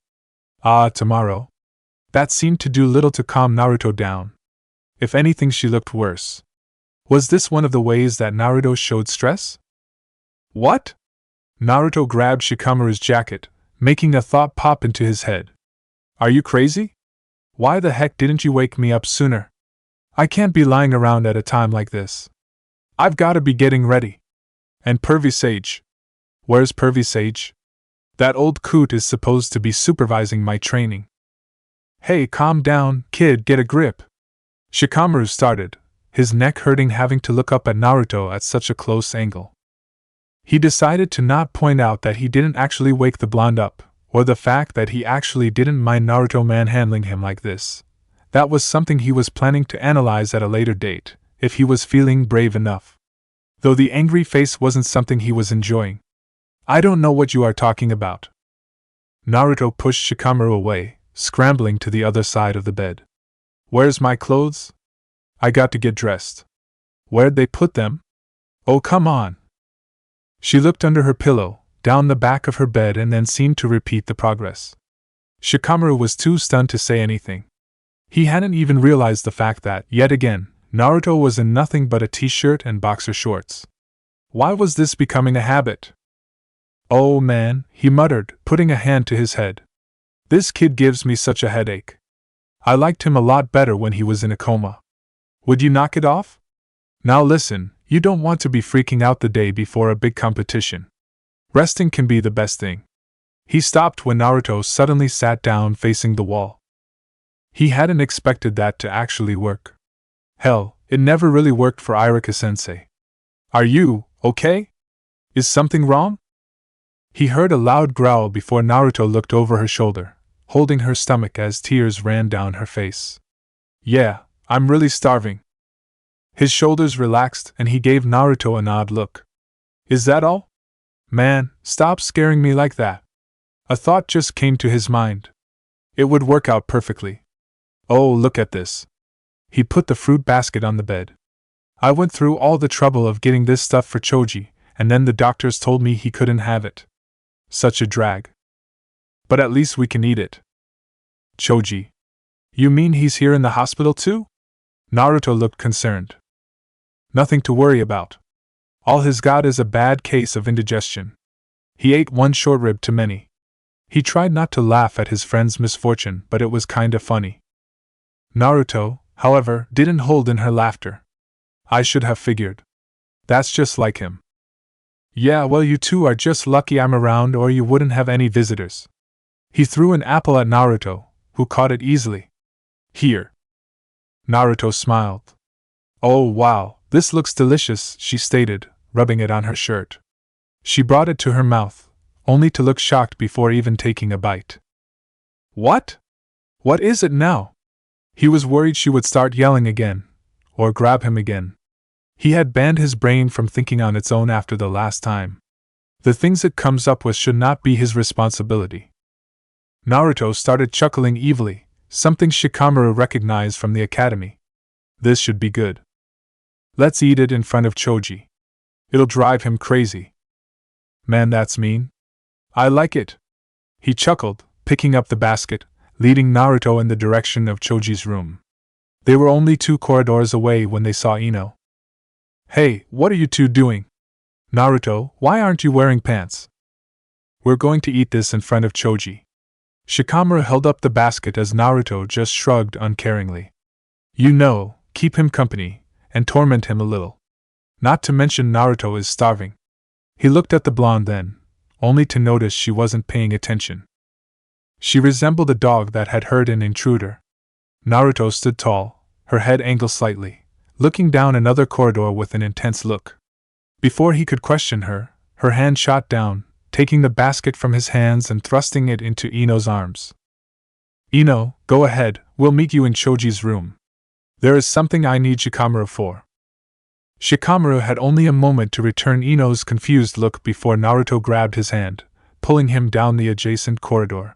Tomorrow. That seemed to do little to calm Naruto down. If anything, she looked worse. Was this one of the ways that Naruto showed stress? What? Naruto grabbed Shikamaru's jacket, making a thought pop into his head. Are you crazy? Why the heck didn't you wake me up sooner? I can't be lying around at a time like this. I've gotta be getting ready. And Pervy Sage? Where's Pervy Sage? That old coot is supposed to be supervising my training. Hey, calm down, kid, get a grip. Shikamaru started, his neck hurting having to look up at Naruto at such a close angle. He decided to not point out that he didn't actually wake the blonde up, or the fact that he actually didn't mind Naruto manhandling him like this. That was something he was planning to analyze at a later date, if he was feeling brave enough. Though the angry face wasn't something he was enjoying. I don't know what you are talking about. Naruto pushed Shikamaru away, scrambling to the other side of the bed. Where's my clothes? I got to get dressed. Where'd they put them? Oh, come on. She looked under her pillow, down the back of her bed, and then seemed to repeat the progress. Shikamaru was too stunned to say anything. He hadn't even realized the fact that, yet again, Naruto was in nothing but a t-shirt and boxer shorts. Why was this becoming a habit? Oh man, he muttered, putting a hand to his head. This kid gives me such a headache. I liked him a lot better when he was in a coma. Would you knock it off? Now listen, you don't want to be freaking out the day before a big competition. Resting can be the best thing. He stopped when Naruto suddenly sat down facing the wall. He hadn't expected that to actually work. Hell, it never really worked for Irika-sensei. Are you okay? Is something wrong? He heard a loud growl before Naruto looked over her shoulder, holding her stomach as tears ran down her face. Yeah, I'm really starving. His shoulders relaxed and he gave Naruto an odd look. Is that all? Man, stop scaring me like that. A thought just came to his mind. It would work out perfectly. Oh, look at this. He put the fruit basket on the bed. I went through all the trouble of getting this stuff for Choji, and then the doctors told me he couldn't have it. Such a drag. But at least we can eat it. Choji. You mean he's here in the hospital too? Naruto looked concerned. Nothing to worry about. All he's got is a bad case of indigestion. He ate one short rib too many. He tried not to laugh at his friend's misfortune, but it was kinda funny. Naruto, however, didn't hold in her laughter. I should have figured. That's just like him. Yeah, well, you two are just lucky I'm around or you wouldn't have any visitors. He threw an apple at Naruto, who caught it easily. Here. Naruto smiled. Oh wow, this looks delicious, she stated, rubbing it on her shirt. She brought it to her mouth, only to look shocked before even taking a bite. What? What is it now? He was worried she would start yelling again, or grab him again. He had banned his brain from thinking on its own after the last time. The things it comes up with should not be his responsibility. Naruto started chuckling evilly, something Shikamaru recognized from the academy. This should be good. Let's eat it in front of Choji. It'll drive him crazy. Man, that's mean. I like it. He chuckled, picking up the basket, leading Naruto in the direction of Choji's room. They were only 2 corridors away when they saw Ino. Hey, what are you two doing? Naruto, why aren't you wearing pants? We're going to eat this in front of Choji. Shikamaru held up the basket as Naruto just shrugged uncaringly. You know, keep him company, and torment him a little. Not to mention Naruto is starving. He looked at the blonde then, only to notice she wasn't paying attention. She resembled a dog that had heard an intruder. Naruto stood tall, her head angled slightly, looking down another corridor with an intense look. Before he could question her, her hand shot down, taking the basket from his hands and thrusting it into Ino's arms. Ino, go ahead, we'll meet you in Choji's room. There is something I need Shikamaru for. Shikamaru had only a moment to return Ino's confused look before Naruto grabbed his hand, pulling him down the adjacent corridor.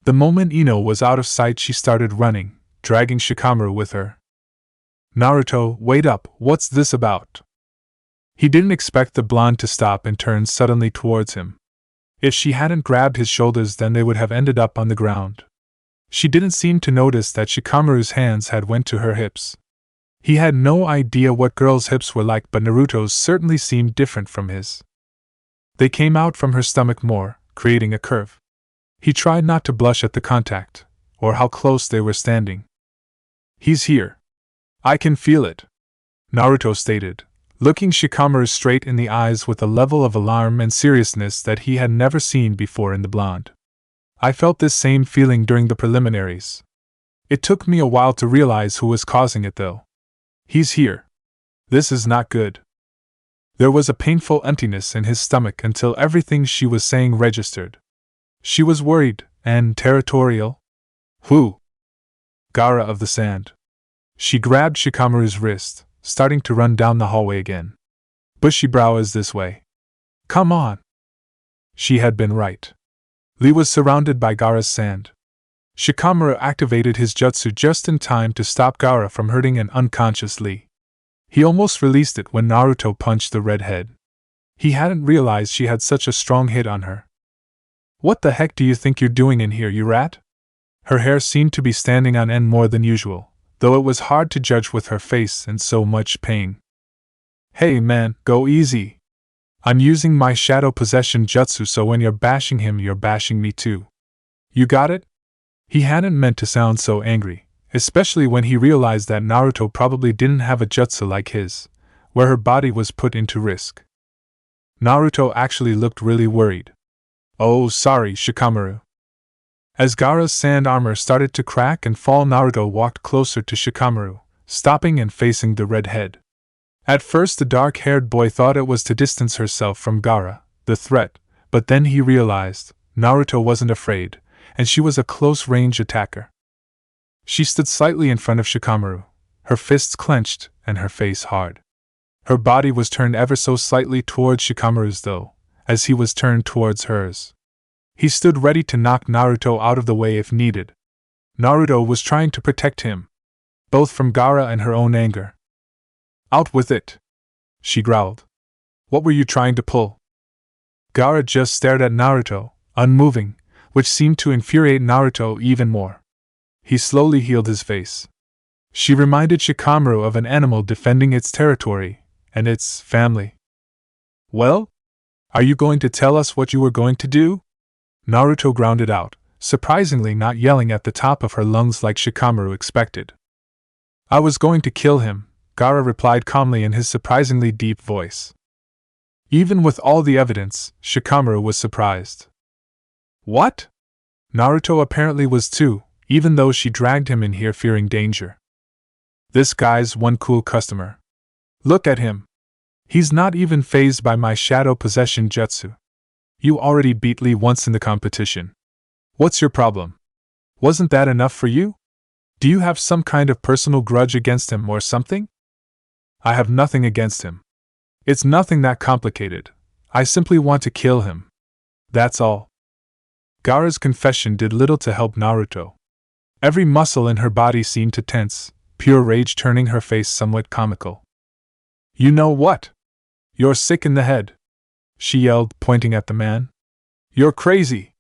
The moment Ino was out of sight, she started running, dragging Shikamaru with her. Naruto, wait up, what's this about? He didn't expect the blonde to stop and turn suddenly towards him. If she hadn't grabbed his shoulders, then they would have ended up on the ground. She didn't seem to notice that Shikamaru's hands had went to her hips. He had no idea what girls' hips were like, but Naruto's certainly seemed different from his. They came out from her stomach more, creating a curve. He tried not to blush at the contact, or how close they were standing. He's here. I can feel it, Naruto stated, looking Shikamaru straight in the eyes with a level of alarm and seriousness that he had never seen before in the blonde. I felt this same feeling during the preliminaries. It took me a while to realize who was causing it though. He's here. This is not good. There was a painful emptiness in his stomach until everything she was saying registered. She was worried and territorial. Who? Gaara of the Sand. She grabbed Shikamaru's wrist, starting to run down the hallway again. Bushy brow is this way. Come on. She had been right. Lee was surrounded by Gaara's sand. Shikamaru activated his jutsu just in time to stop Gaara from hurting an unconscious Lee. He almost released it when Naruto punched the redhead. He hadn't realized she had such a strong hit on her. What the heck do you think you're doing in here, you rat? Her hair seemed to be standing on end more than usual, though it was hard to judge with her face in so much pain. Hey man, go easy. I'm using my shadow possession jutsu, so when you're bashing him, you're bashing me too. You got it? He hadn't meant to sound so angry, especially when he realized that Naruto probably didn't have a jutsu like his, where her body was put into risk. Naruto actually looked really worried. Oh, sorry, Shikamaru. As Gaara's sand armor started to crack and fall, Naruto walked closer to Shikamaru, stopping and facing the redhead. At first the dark-haired boy thought it was to distance herself from Gaara, the threat, but then he realized Naruto wasn't afraid, and she was a close-range attacker. She stood slightly in front of Shikamaru, her fists clenched and her face hard. Her body was turned ever so slightly towards Shikamaru's though, as he was turned towards hers. He stood ready to knock Naruto out of the way if needed. Naruto was trying to protect him, both from Gaara and her own anger. Out with it, she growled. What were you trying to pull? Gaara just stared at Naruto, unmoving, which seemed to infuriate Naruto even more. He slowly healed his face. She reminded Shikamaru of an animal defending its territory and its family. Well? Are you going to tell us what you were going to do? Naruto grounded out, surprisingly not yelling at the top of her lungs like Shikamaru expected. I was going to kill him, Gaara replied calmly in his surprisingly deep voice. Even with all the evidence, Shikamaru was surprised. What? Naruto apparently was too, even though she dragged him in here fearing danger. This guy's one cool customer. Look at him. He's not even fazed by my shadow possession jutsu. You already beat Lee once in the competition. What's your problem? Wasn't that enough for you? Do you have some kind of personal grudge against him or something? I have nothing against him. It's nothing that complicated. I simply want to kill him. That's all. Gaara's confession did little to help Naruto. Every muscle in her body seemed to tense, pure rage turning her face somewhat comical. You know what? You're sick in the head, she yelled, pointing at the man. You're crazy.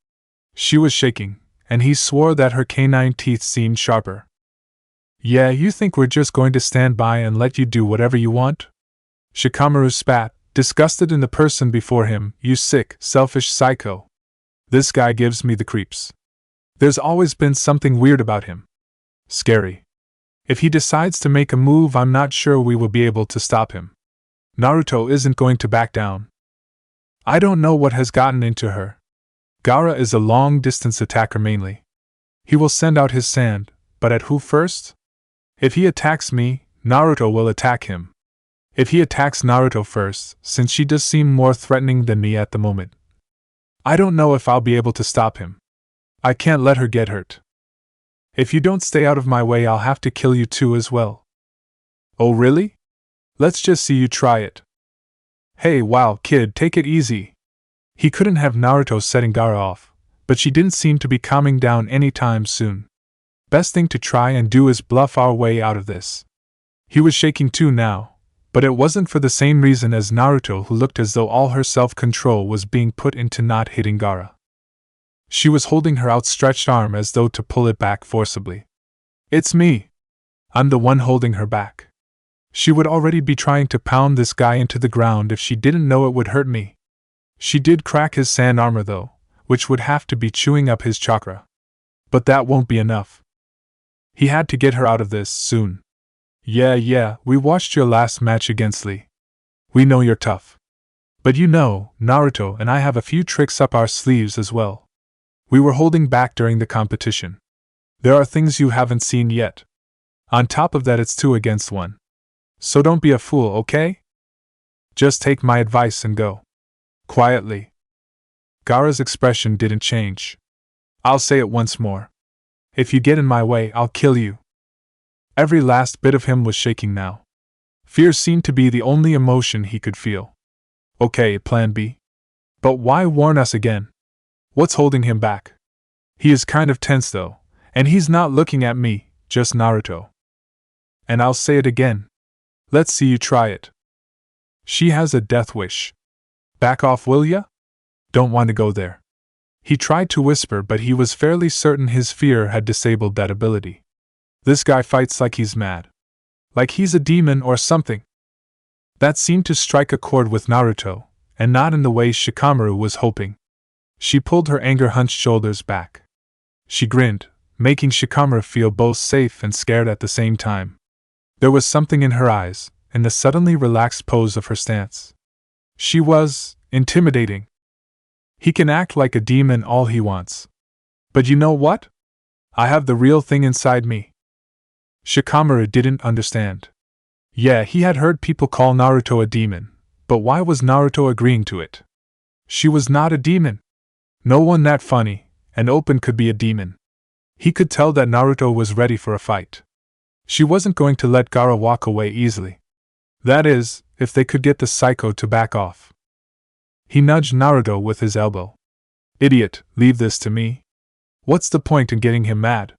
She was shaking, and he swore that her canine teeth seemed sharper. Yeah, you think we're just going to stand by and let you do whatever you want? Shikamaru spat, disgusted in the person before him. You sick, selfish psycho. This guy gives me the creeps. There's always been something weird about him. Scary. If he decides to make a move, I'm not sure we will be able to stop him. Naruto isn't going to back down. I don't know what has gotten into her. Gaara is a long-distance attacker mainly. He will send out his sand, but at who first? If he attacks me, Naruto will attack him. If he attacks Naruto first, since she does seem more threatening than me at the moment, I don't know if I'll be able to stop him. I can't let her get hurt. If you don't stay out of my way, I'll have to kill you too as well. Oh really? Let's just see you try it. Hey, wow, kid, take it easy. He couldn't have Naruto setting Gaara off, but she didn't seem to be calming down anytime soon. Best thing to try and do is bluff our way out of this. He was shaking too now, but it wasn't for the same reason as Naruto, who looked as though all her self-control was being put into not hitting Gaara. She was holding her outstretched arm as though to pull it back forcibly. It's me. I'm the one holding her back. She would already be trying to pound this guy into the ground if she didn't know it would hurt me. She did crack his sand armor though, which would have to be chewing up his chakra. But that won't be enough. He had to get her out of this soon. Yeah, we watched your last match against Lee. We know you're tough. But you know, Naruto and I have a few tricks up our sleeves as well. We were holding back during the competition. There are things you haven't seen yet. On top of that, it's 2 against 1. So don't be a fool, okay? Just take my advice and go. Quietly. Gaara's expression didn't change. I'll say it once more. If you get in my way, I'll kill you. Every last bit of him was shaking now. Fear seemed to be the only emotion he could feel. Okay, plan B. But why warn us again? What's holding him back? He is kind of tense though, and he's not looking at me, just Naruto. And I'll say it again. Let's see you try it. She has a death wish. Back off, will ya? Don't want to go there. He tried to whisper, but he was fairly certain his fear had disabled that ability. This guy fights like he's mad. Like he's a demon or something. That seemed to strike a chord with Naruto, and not in the way Shikamaru was hoping. She pulled her anger-hunched shoulders back. She grinned, making Shikamaru feel both safe and scared at the same time. There was something in her eyes, in the suddenly relaxed pose of her stance. She was intimidating. He can act like a demon all he wants. But you know what? I have the real thing inside me. Shikamaru didn't understand. Yeah, he had heard people call Naruto a demon, but why was Naruto agreeing to it? She was not a demon. No one that funny and open could be a demon. He could tell that Naruto was ready for a fight. She wasn't going to let Gaara walk away easily. That is, if they could get the psycho to back off. He nudged Naruto with his elbow. Idiot, leave this to me. What's the point in getting him mad?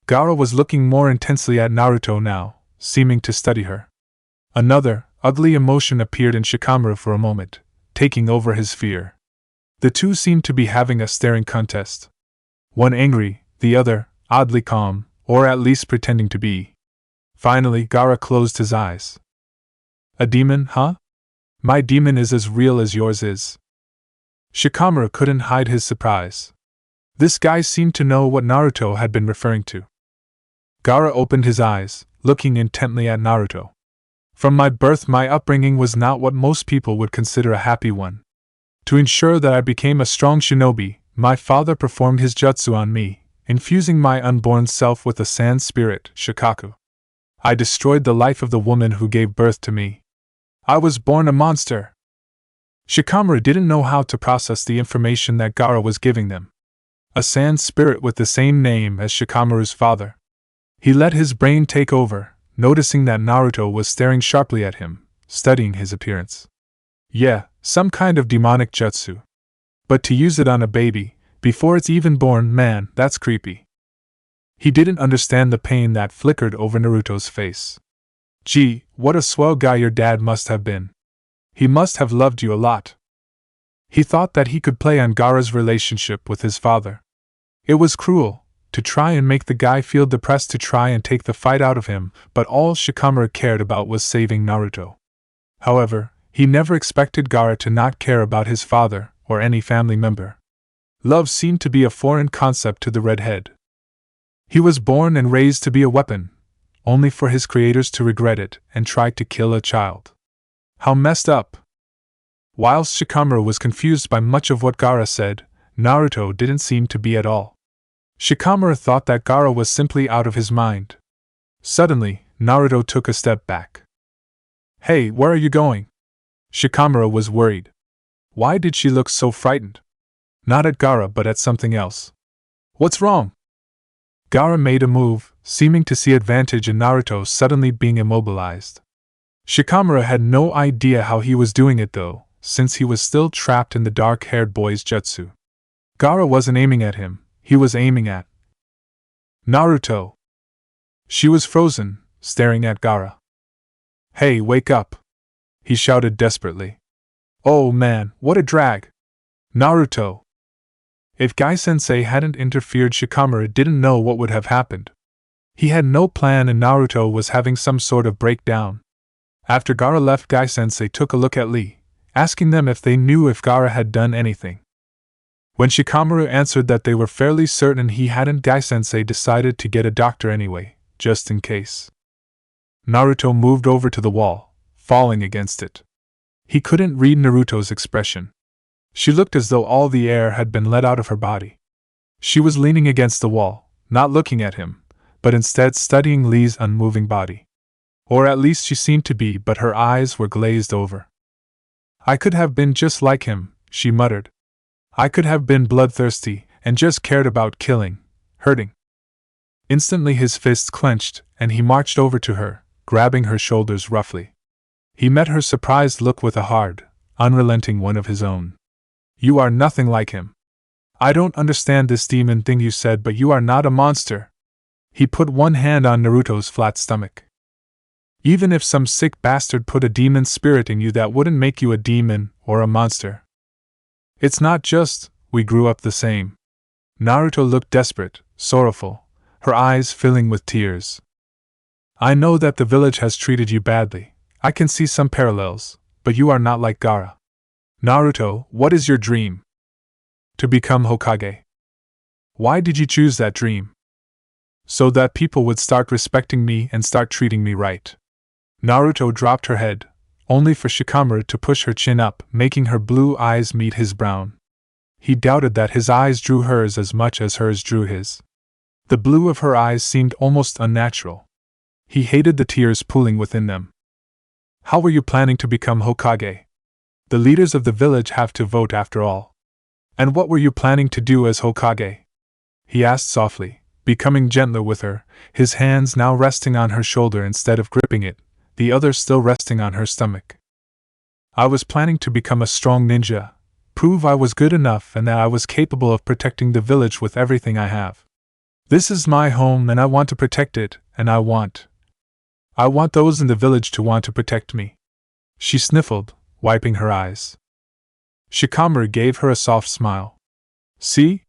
Gaara was looking more intensely at Naruto now, seeming to study her. Another ugly emotion appeared in Shikamaru for a moment, taking over his fear. The two seemed to be having a staring contest. One angry, the other, oddly calm, or at least pretending to be. Finally, Gaara closed his eyes. A demon, huh? My demon is as real as yours is. Shikamaru couldn't hide his surprise. This guy seemed to know what Naruto had been referring to. Gaara opened his eyes, looking intently at Naruto. From my birth, my upbringing was not what most people would consider a happy one. To ensure that I became a strong shinobi, my father performed his jutsu on me, infusing my unborn self with the sand spirit, Shikaku. I destroyed the life of the woman who gave birth to me. I was born a monster. Shikamaru didn't know how to process the information that Gaara was giving them. A sand spirit with the same name as Shikamaru's father. He let his brain take over, noticing that Naruto was staring sharply at him, studying his appearance. Yeah, some kind of demonic jutsu. But to use it on a baby, before it's even born, man, that's creepy. He didn't understand the pain that flickered over Naruto's face. Gee, what a swell guy your dad must have been. He must have loved you a lot. He thought that he could play on Gaara's relationship with his father. It was cruel, to try and make the guy feel depressed, to try and take the fight out of him, but all Shikamaru cared about was saving Naruto. However, he never expected Gaara to not care about his father or any family member. Love seemed to be a foreign concept to the redhead. He was born and raised to be a weapon, only for his creators to regret it and try to kill a child. How messed up! Whilst Shikamaru was confused by much of what Gaara said, Naruto didn't seem to be at all. Shikamaru thought that Gaara was simply out of his mind. Suddenly, Naruto took a step back. Hey, where are you going? Shikamaru was worried. Why did she look so frightened? Not at Gaara but at something else. What's wrong? Gaara made a move, seeming to see advantage in Naruto suddenly being immobilized. Shikamaru had no idea how he was doing it though, since he was still trapped in the dark-haired boy's jutsu. Gaara wasn't aiming at him, he was aiming at Naruto. She was frozen, staring at Gaara. Hey, wake up! He shouted desperately. Oh man, what a drag! Naruto! If Gai-sensei hadn't interfered, Shikamaru didn't know what would have happened. He had no plan and Naruto was having some sort of breakdown. After Gaara left, Gai-sensei took a look at Lee, asking them if they knew if Gaara had done anything. When Shikamaru answered that they were fairly certain he hadn't, Gai-sensei decided to get a doctor anyway, just in case. Naruto moved over to the wall, falling against it. He couldn't read Naruto's expression. She looked as though all the air had been let out of her body. She was leaning against the wall, not looking at him, but instead studying Lee's unmoving body. Or at least she seemed to be, but her eyes were glazed over. I could have been just like him, she muttered. I could have been bloodthirsty, and just cared about killing, hurting. Instantly his fists clenched, and he marched over to her, grabbing her shoulders roughly. He met her surprised look with a hard, unrelenting one of his own. You are nothing like him. I don't understand this demon thing you said, but you are not a monster. He put one hand on Naruto's flat stomach. Even if some sick bastard put a demon spirit in you, that wouldn't make you a demon or a monster. It's not just, we grew up the same. Naruto looked desperate, sorrowful, her eyes filling with tears. I know that the village has treated you badly. I can see some parallels, but you are not like Gaara. Naruto, what is your dream? To become Hokage. Why did you choose that dream? So that people would start respecting me and start treating me right. Naruto dropped her head, only for Shikamaru to push her chin up, making her blue eyes meet his brown. He doubted that his eyes drew hers as much as hers drew his. The blue of her eyes seemed almost unnatural. He hated the tears pooling within them. How were you planning to become Hokage? The leaders of the village have to vote after all. And what were you planning to do as Hokage? He asked softly, becoming gentler with her, his hands now resting on her shoulder instead of gripping it, the other still resting on her stomach. I was planning to become a strong ninja, prove I was good enough and that I was capable of protecting the village with everything I have. This is my home and I want to protect it, and I want those in the village to want to protect me. She sniffled, wiping her eyes. Shikamaru gave her a soft smile. See?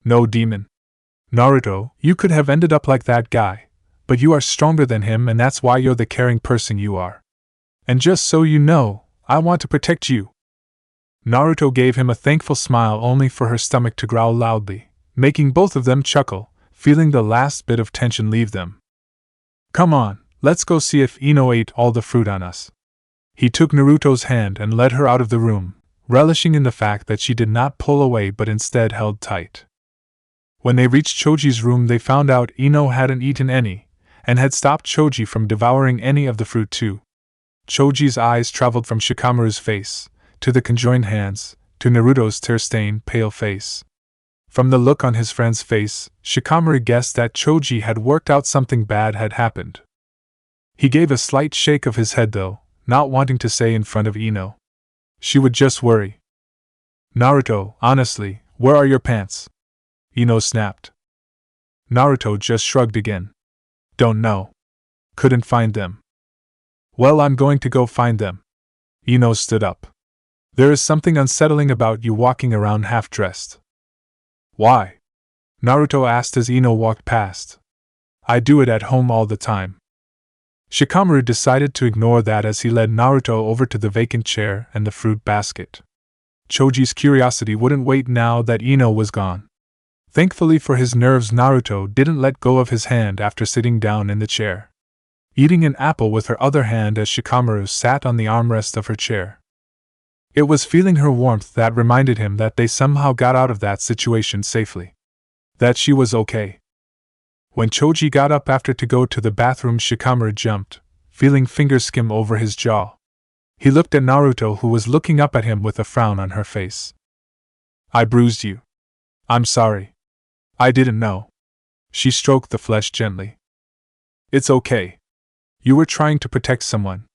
No demon. Naruto, you could have ended up like that guy, but you are stronger than him and that's why you're the caring person you are. And just so you know, I want to protect you. Naruto gave him a thankful smile only for her stomach to growl loudly, making both of them chuckle, feeling the last bit of tension leave them. Come on, let's go see if Ino ate all the fruit on us. He took Naruto's hand and led her out of the room, relishing in the fact that she did not pull away but instead held tight. When they reached Choji's room, they found out Ino hadn't eaten any, and had stopped Choji from devouring any of the fruit too. Choji's eyes traveled from Shikamaru's face, to the conjoined hands, to Naruto's tear-stained, pale face. From the look on his friend's face, Shikamaru guessed that Choji had worked out something bad had happened. He gave a slight shake of his head though, not wanting to say in front of Ino. She would just worry. Naruto, honestly, where are your pants? Ino snapped. Naruto just shrugged again. Don't know. Couldn't find them. Well, I'm going to go find them. Ino stood up. There is something unsettling about you walking around half-dressed. Why? Naruto asked as Ino walked past. I do it at home all the time. Shikamaru decided to ignore that as he led Naruto over to the vacant chair and the fruit basket. Choji's curiosity wouldn't wait now that Ino was gone. Thankfully for his nerves, Naruto didn't let go of his hand after sitting down in the chair, eating an apple with her other hand as Shikamaru sat on the armrest of her chair. It was feeling her warmth that reminded him that they somehow got out of that situation safely. That she was okay. When Choji got up after to go to the bathroom, Shikamaru jumped, feeling fingers skim over his jaw. He looked at Naruto, who was looking up at him with a frown on her face. I bruised you. I'm sorry. I didn't know. She stroked the flesh gently. It's okay. You were trying to protect someone.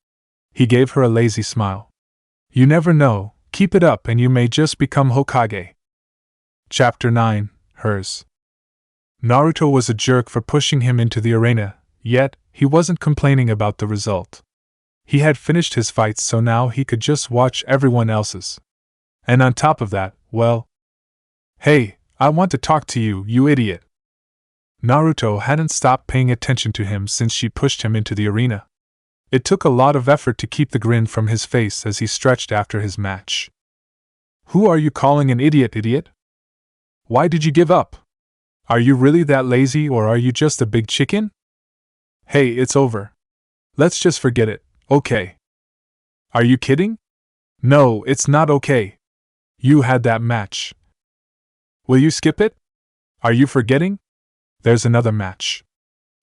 He gave her a lazy smile. You never know, keep it up and you may just become Hokage. Chapter 9, Hers. Naruto was a jerk for pushing him into the arena, yet he wasn't complaining about the result. He had finished his fights, so now he could just watch everyone else's. And on top of that, well... Hey, I want to talk to you, you idiot. Naruto hadn't stopped paying attention to him since she pushed him into the arena. It took a lot of effort to keep the grin from his face as he stretched after his match. Who are you calling an idiot, idiot? Why did you give up? Are you really that lazy or are you just a big chicken? Hey, it's over. Let's just forget it, okay? Are you kidding? No, it's not okay. You had that match. Will you skip it? Are you forgetting? There's another match.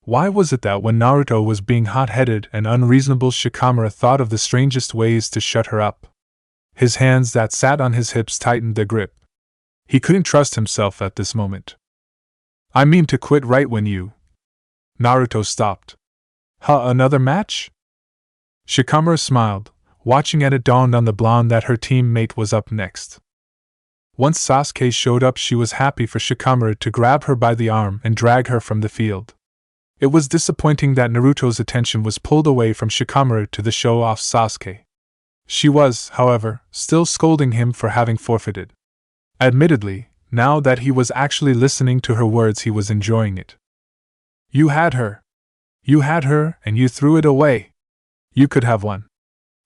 Why was it that when Naruto was being hot-headed and unreasonable, Shikamaru thought of the strangest ways to shut her up? His hands that sat on his hips tightened their grip. He couldn't trust himself at this moment. I mean to quit right when you... Naruto stopped. Huh, another match? Shikamaru smiled, watching as it dawned on the blonde that her teammate was up next. Once Sasuke showed up, she was happy for Shikamaru to grab her by the arm and drag her from the field. It was disappointing that Naruto's attention was pulled away from Shikamaru to the show-off Sasuke. She was, however, still scolding him for having forfeited. Admittedly, now that he was actually listening to her words, he was enjoying it. You had her. You had her, and you threw it away. You could have won.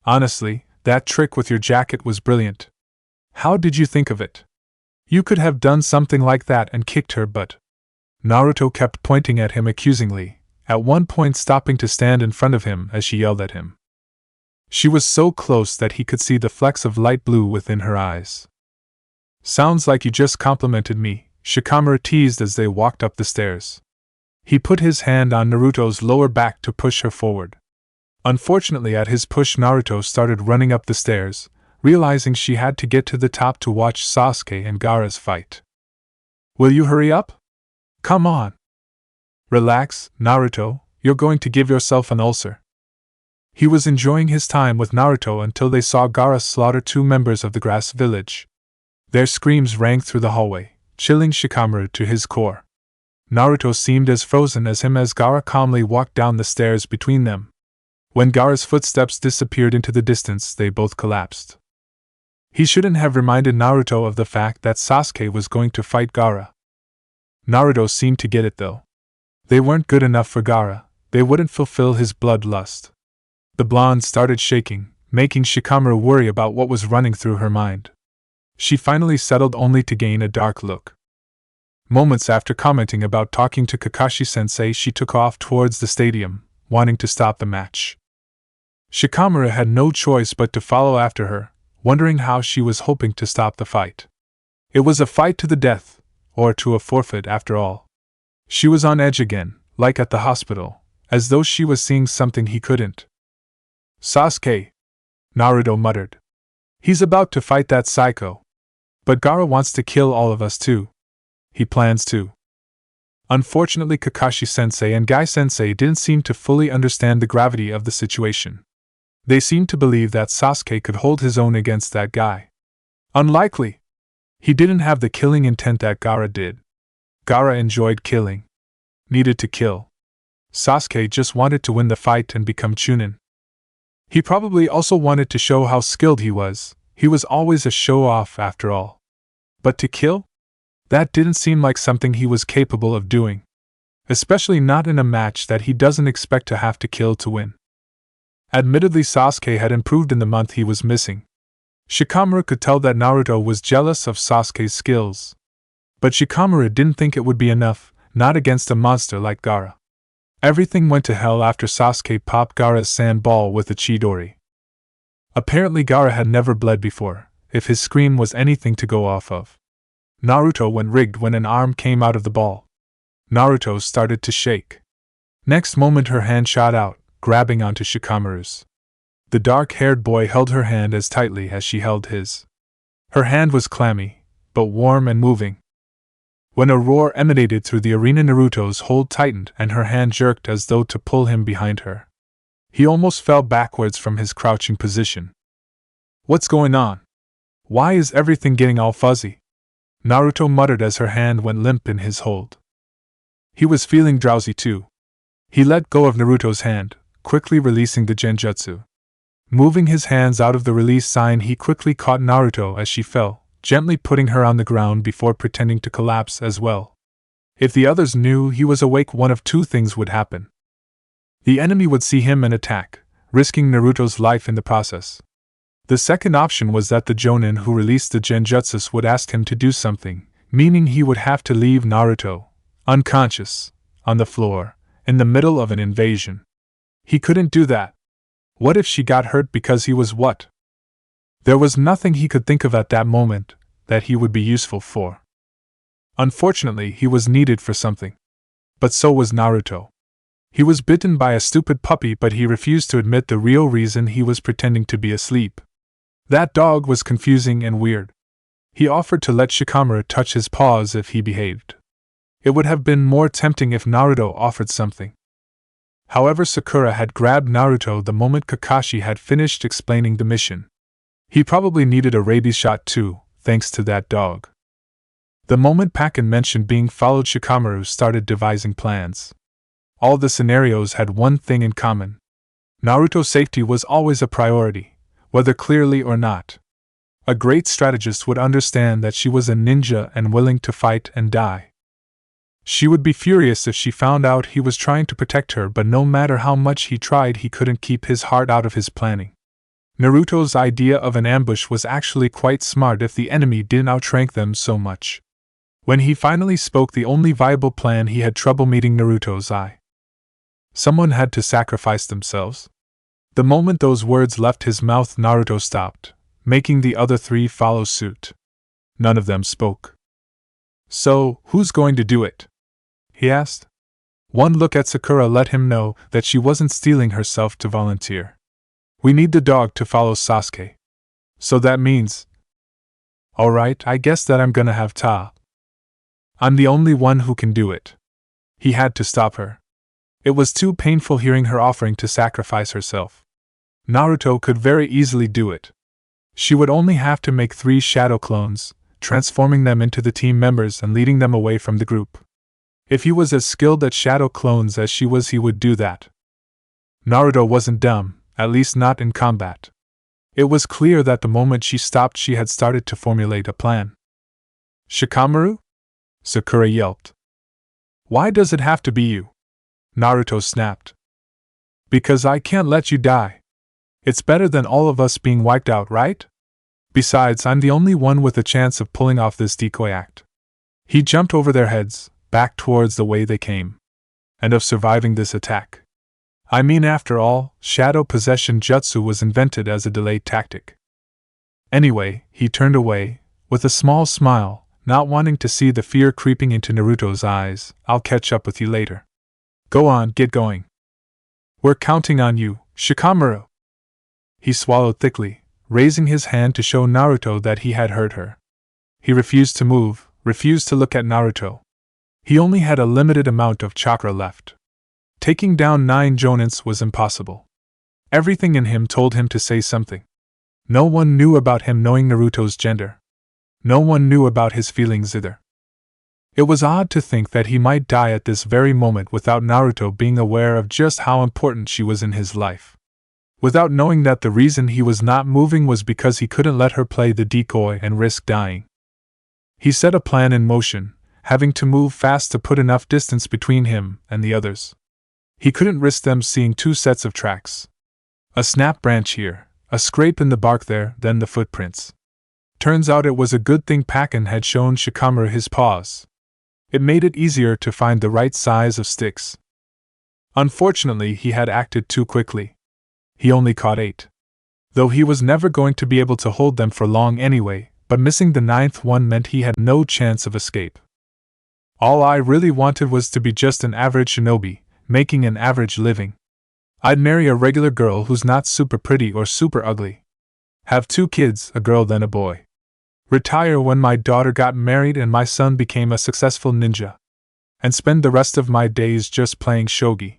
Honestly, that trick with your jacket was brilliant. How did you think of it? You could have done something like that and kicked her, but... Naruto kept pointing at him accusingly, at one point stopping to stand in front of him as she yelled at him. She was so close that he could see the flecks of light blue within her eyes. Sounds like you just complimented me, Shikamaru teased as they walked up the stairs. He put his hand on Naruto's lower back to push her forward. Unfortunately, at his push, Naruto started running up the stairs, realizing she had to get to the top to watch Sasuke and Gaara's fight. Will you hurry up? Come on. Relax, Naruto, you're going to give yourself an ulcer. He was enjoying his time with Naruto until they saw Gaara slaughter 2 members of the grass village. Their screams rang through the hallway, chilling Shikamaru to his core. Naruto seemed as frozen as him as Gaara calmly walked down the stairs between them. When Gaara's footsteps disappeared into the distance, they both collapsed. He shouldn't have reminded Naruto of the fact that Sasuke was going to fight Gaara. Naruto seemed to get it though. They weren't good enough for Gaara, they wouldn't fulfill his bloodlust. The blonde started shaking, making Shikamaru worry about what was running through her mind. She finally settled only to gain a dark look. Moments after commenting about talking to Kakashi-sensei, she took off towards the stadium, wanting to stop the match. Shikamaru had no choice but to follow after her, wondering how she was hoping to stop the fight. It was a fight to the death, or to a forfeit after all. She was on edge again, like at the hospital, as though she was seeing something he couldn't. Sasuke, Naruto muttered. He's about to fight that psycho. But Gaara wants to kill all of us too. He plans to. Unfortunately, Kakashi-sensei and Gai-sensei didn't seem to fully understand the gravity of the situation. They seemed to believe that Sasuke could hold his own against that guy. Unlikely. He didn't have the killing intent that Gaara did. Gaara enjoyed killing. Needed to kill. Sasuke just wanted to win the fight and become Chunin. He probably also wanted to show how skilled he was always a show-off after all. But to kill? That didn't seem like something he was capable of doing. Especially not in a match that he doesn't expect to have to kill to win. Admittedly, Sasuke had improved in the month he was missing. Shikamaru could tell that Naruto was jealous of Sasuke's skills. But Shikamaru didn't think it would be enough, not against a monster like Gaara. Everything went to hell after Sasuke popped Gaara's sand ball with a Chidori. Apparently Gaara had never bled before, if his scream was anything to go off of. Naruto went rigged when an arm came out of the ball. Naruto started to shake. Next moment her hand shot out, grabbing onto Shikamaru's. The dark-haired boy held her hand as tightly as she held his. Her hand was clammy, but warm and moving. When a roar emanated through the arena, Naruto's hold tightened and her hand jerked as though to pull him behind her. He almost fell backwards from his crouching position. What's going on? Why is everything getting all fuzzy? Naruto muttered as her hand went limp in his hold. He was feeling drowsy too. He let go of Naruto's hand, quickly releasing the genjutsu. Moving his hands out of the release sign, he quickly caught Naruto as she fell, gently putting her on the ground before pretending to collapse as well. If the others knew he was awake, one of two things would happen. The enemy would see him and attack, risking Naruto's life in the process. The second option was that the Jonin who released the genjutsus would ask him to do something, meaning he would have to leave Naruto, unconscious, on the floor, in the middle of an invasion. He couldn't do that. What if she got hurt because he was what? There was nothing he could think of at that moment that he would be useful for. Unfortunately, he was needed for something. But so was Naruto. He was bitten by a stupid puppy, but he refused to admit the real reason he was pretending to be asleep. That dog was confusing and weird. He offered to let Shikamaru touch his paws if he behaved. It would have been more tempting if Naruto offered something. However, Sakura had grabbed Naruto the moment Kakashi had finished explaining the mission. He probably needed a rabies shot too, thanks to that dog. The moment Pakken mentioned being followed, Shikamaru started devising plans. All the scenarios had one thing in common. Naruto's safety was always a priority, whether clearly or not. A great strategist would understand that she was a ninja and willing to fight and die. She would be furious if she found out he was trying to protect her, but no matter how much he tried, he couldn't keep his heart out of his planning. Naruto's idea of an ambush was actually quite smart if the enemy didn't outrank them so much. When he finally spoke the only viable plan, he had trouble meeting Naruto's eye. Someone had to sacrifice themselves. The moment those words left his mouth, Naruto stopped, making the other three follow suit. None of them spoke. So, who's going to do it? He asked. One look at Sakura let him know that she wasn't steeling herself to volunteer. We need the dog to follow Sasuke. So that means... Alright, I guess that I'm gonna have Ta. I'm the only one who can do it. He had to stop her. It was too painful hearing her offering to sacrifice herself. Naruto could very easily do it. She would only have to make 3 shadow clones, transforming them into the team members and leading them away from the group. If he was as skilled at shadow clones as she was, he would do that. Naruto wasn't dumb, at least not in combat. It was clear that the moment she stopped she had started to formulate a plan. Shikamaru? Sakura yelped. Why does it have to be you? Naruto snapped. Because I can't let you die. It's better than all of us being wiped out, right? Besides, I'm the only one with a chance of pulling off this decoy act. He jumped over their heads, back towards the way they came. And of surviving this attack. I mean, after all, shadow possession jutsu was invented as a delayed tactic. Anyway, he turned away, with a small smile, not wanting to see the fear creeping into Naruto's eyes. I'll catch up with you later. Go on, get going. We're counting on you, Shikamaru. He swallowed thickly, raising his hand to show Naruto that he had heard her. He refused to move, refused to look at Naruto. He only had a limited amount of chakra left. Taking down 9 jonins was impossible. Everything in him told him to say something. No one knew about him knowing Naruto's gender. No one knew about his feelings either. It was odd to think that he might die at this very moment without Naruto being aware of just how important she was in his life. Without knowing that the reason he was not moving was because he couldn't let her play the decoy and risk dying. He set a plan in motion, having to move fast to put enough distance between him and the others. He couldn't risk them seeing 2 sets of tracks. A snap branch here, a scrape in the bark there, then the footprints. Turns out it was a good thing Pakken had shown Shikamaru his paws. It made it easier to find the right size of sticks. Unfortunately, he had acted too quickly. He only caught 8. Though he was never going to be able to hold them for long anyway, but missing the 9th one meant he had no chance of escape. All I really wanted was to be just an average shinobi, making an average living. I'd marry a regular girl who's not super pretty or super ugly. Have 2 kids, a girl then a boy. Retire when my daughter got married and my son became a successful ninja. And spend the rest of my days just playing shogi.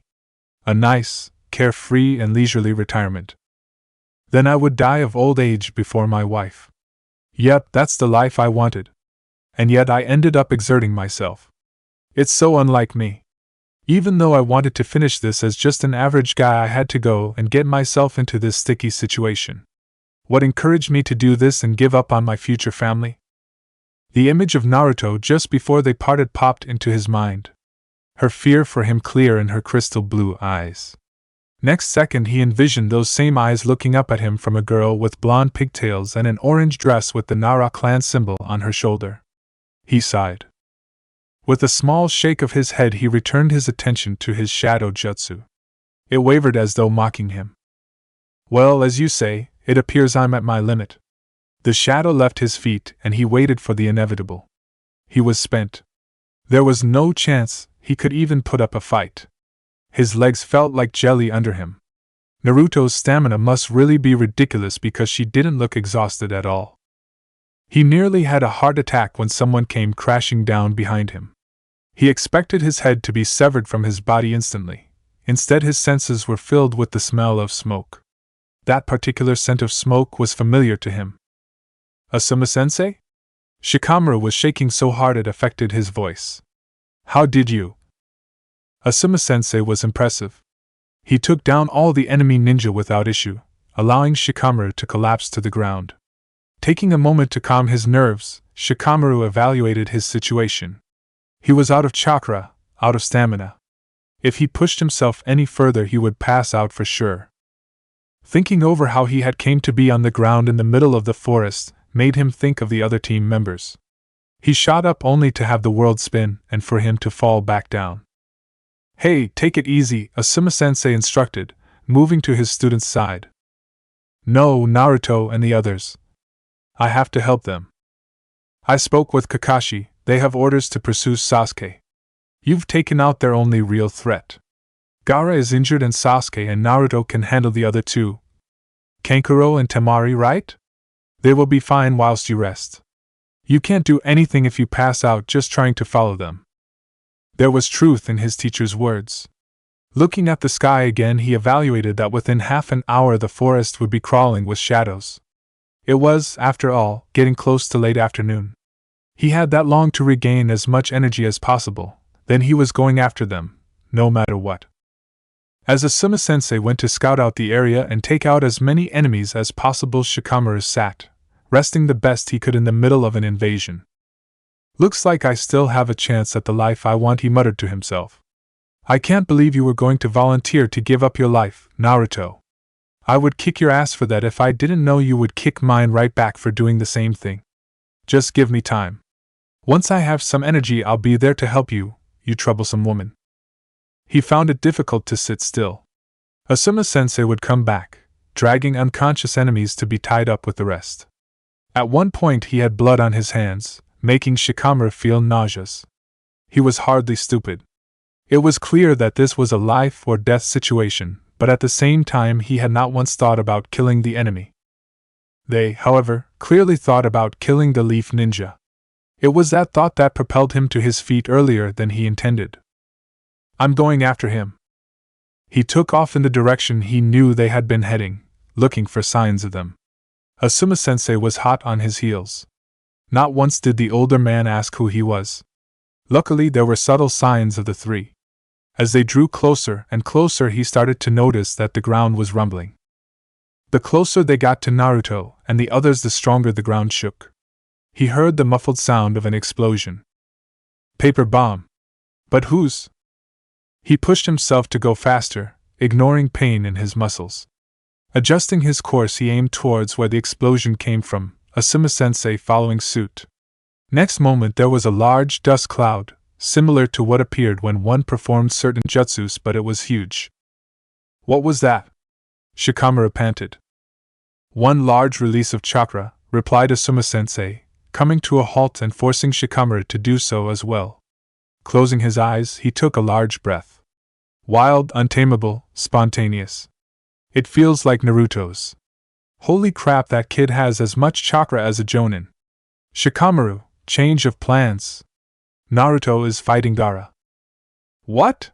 A nice, carefree and leisurely retirement. Then I would die of old age before my wife. Yep, that's the life I wanted. And yet I ended up exerting myself. It's so unlike me. Even though I wanted to finish this as just an average guy, I had to go and get myself into this sticky situation. What encouraged me to do this and give up on my future family? The image of Naruto just before they parted popped into his mind. Her fear for him clear in her crystal blue eyes. Next second he envisioned those same eyes looking up at him from a girl with blonde pigtails and an orange dress with the Nara clan symbol on her shoulder. He sighed. With a small shake of his head he returned his attention to his shadow jutsu. It wavered as though mocking him. Well, as you say, it appears I'm at my limit. The shadow left his feet and he waited for the inevitable. He was spent. There was no chance he could even put up a fight. His legs felt like jelly under him. Naruto's stamina must really be ridiculous because she didn't look exhausted at all. He nearly had a heart attack when someone came crashing down behind him. He expected his head to be severed from his body instantly. Instead, his senses were filled with the smell of smoke. That particular scent of smoke was familiar to him. Asuma-sensei? Shikamaru was shaking so hard it affected his voice. How did you? Asuma-sensei was impressive. He took down all the enemy ninja without issue, allowing Shikamaru to collapse to the ground. Taking a moment to calm his nerves, Shikamaru evaluated his situation. He was out of chakra, out of stamina. If he pushed himself any further he would pass out for sure. Thinking over how he had came to be on the ground in the middle of the forest made him think of the other team members. He shot up only to have the world spin and for him to fall back down. Hey, take it easy, Asuma-sensei instructed, moving to his student's side. No, Naruto and the others. I have to help them. I spoke with Kakashi, they have orders to pursue Sasuke. You've taken out their only real threat. Gaara is injured and Sasuke and Naruto can handle the other 2. Kankuro and Temari, right? They will be fine whilst you rest. You can't do anything if you pass out just trying to follow them. There was truth in his teacher's words. Looking at the sky again, he evaluated that within half an hour the forest would be crawling with shadows. It was, after all, getting close to late afternoon. He had that long to regain as much energy as possible, then he was going after them, no matter what. As Asuma-sensei went to scout out the area and take out as many enemies as possible, Shikamaru sat, resting the best he could in the middle of an invasion. "Looks like I still have a chance at the life I want," he muttered to himself. "I can't believe you were going to volunteer to give up your life, Naruto. I would kick your ass for that if I didn't know you would kick mine right back for doing the same thing. Just give me time. Once I have some energy, I'll be there to help you, you troublesome woman." He found it difficult to sit still. Asuma-sensei would come back, dragging unconscious enemies to be tied up with the rest. At one point he had blood on his hands, making Shikamaru feel nauseous. He was hardly stupid. It was clear that this was a life or death situation, but at the same time he had not once thought about killing the enemy. They, however, clearly thought about killing the Leaf Ninja. It was that thought that propelled him to his feet earlier than he intended. "I'm going after him." He took off in the direction he knew they had been heading, looking for signs of them. Asuma-sensei was hot on his heels. Not once did the older man ask who he was. Luckily, there were subtle signs of the three. As they drew closer and closer, he started to notice that the ground was rumbling. The closer they got to Naruto and the others, the stronger the ground shook. He heard the muffled sound of an explosion. Paper bomb. But whose? He pushed himself to go faster, ignoring pain in his muscles. Adjusting his course, he aimed towards where the explosion came from, Asuma-sensei following suit. Next moment there was a large dust cloud, similar to what appeared when one performed certain jutsus, but it was huge. "What was that?" Shikamaru panted. "One large release of chakra," replied Asuma-sensei, coming to a halt and forcing Shikamaru to do so as well. Closing his eyes, he took a large breath. "Wild, untamable, spontaneous. It feels like Naruto's. Holy crap, that kid has as much chakra as a Jonin. Shikamaru, change of plans. Naruto is fighting Gaara." "What?"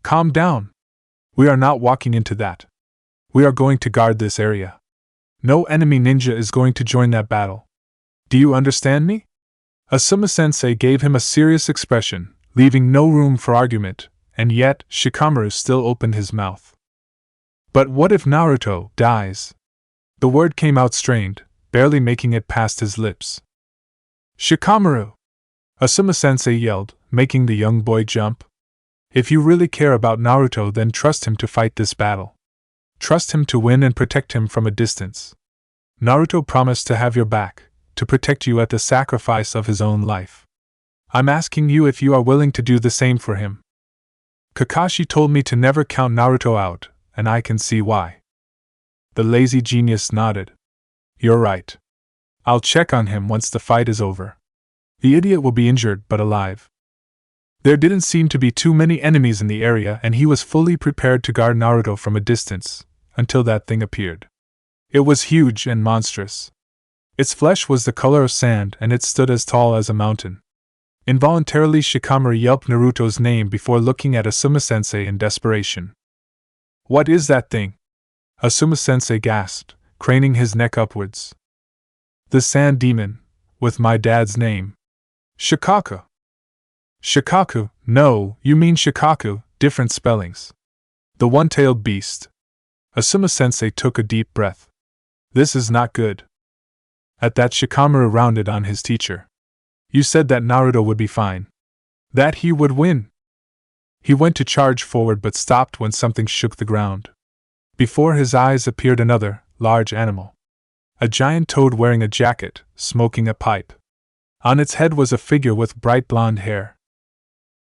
"Calm down. We are not walking into that. We are going to guard this area. No enemy ninja is going to join that battle. Do you understand me?" Asuma-sensei gave him a serious expression, leaving no room for argument, and yet Shikamaru still opened his mouth. "But what if Naruto dies?" The word came out strained, barely making it past his lips. "Shikamaru!" Asuma-sensei yelled, making the young boy jump. "If you really care about Naruto, then trust him to fight this battle. Trust him to win and protect him from a distance. Naruto promised to have your back, to protect you at the sacrifice of his own life. I'm asking you if you are willing to do the same for him." "Kakashi told me to never count Naruto out, and I can see why." The lazy genius nodded. "You're right. I'll check on him once the fight is over. The idiot will be injured but alive." There didn't seem to be too many enemies in the area, and he was fully prepared to guard Naruto from a distance, until that thing appeared. It was huge and monstrous. Its flesh was the color of sand, and it stood as tall as a mountain. Involuntarily, Shikamaru yelped Naruto's name before looking at Asuma-sensei in desperation. "What is that thing?" Asuma-sensei gasped, craning his neck upwards. "The sand demon, with my dad's name. Shikaku." "Shikaku? No, you mean Shikaku, different spellings. The one-tailed beast." Asuma-sensei took a deep breath. "This is not good." At that, Shikamaru rounded on his teacher. "You said that Naruto would be fine. That he would win." He went to charge forward but stopped when something shook the ground. Before his eyes appeared another, large animal. A giant toad wearing a jacket, smoking a pipe. On its head was a figure with bright blonde hair.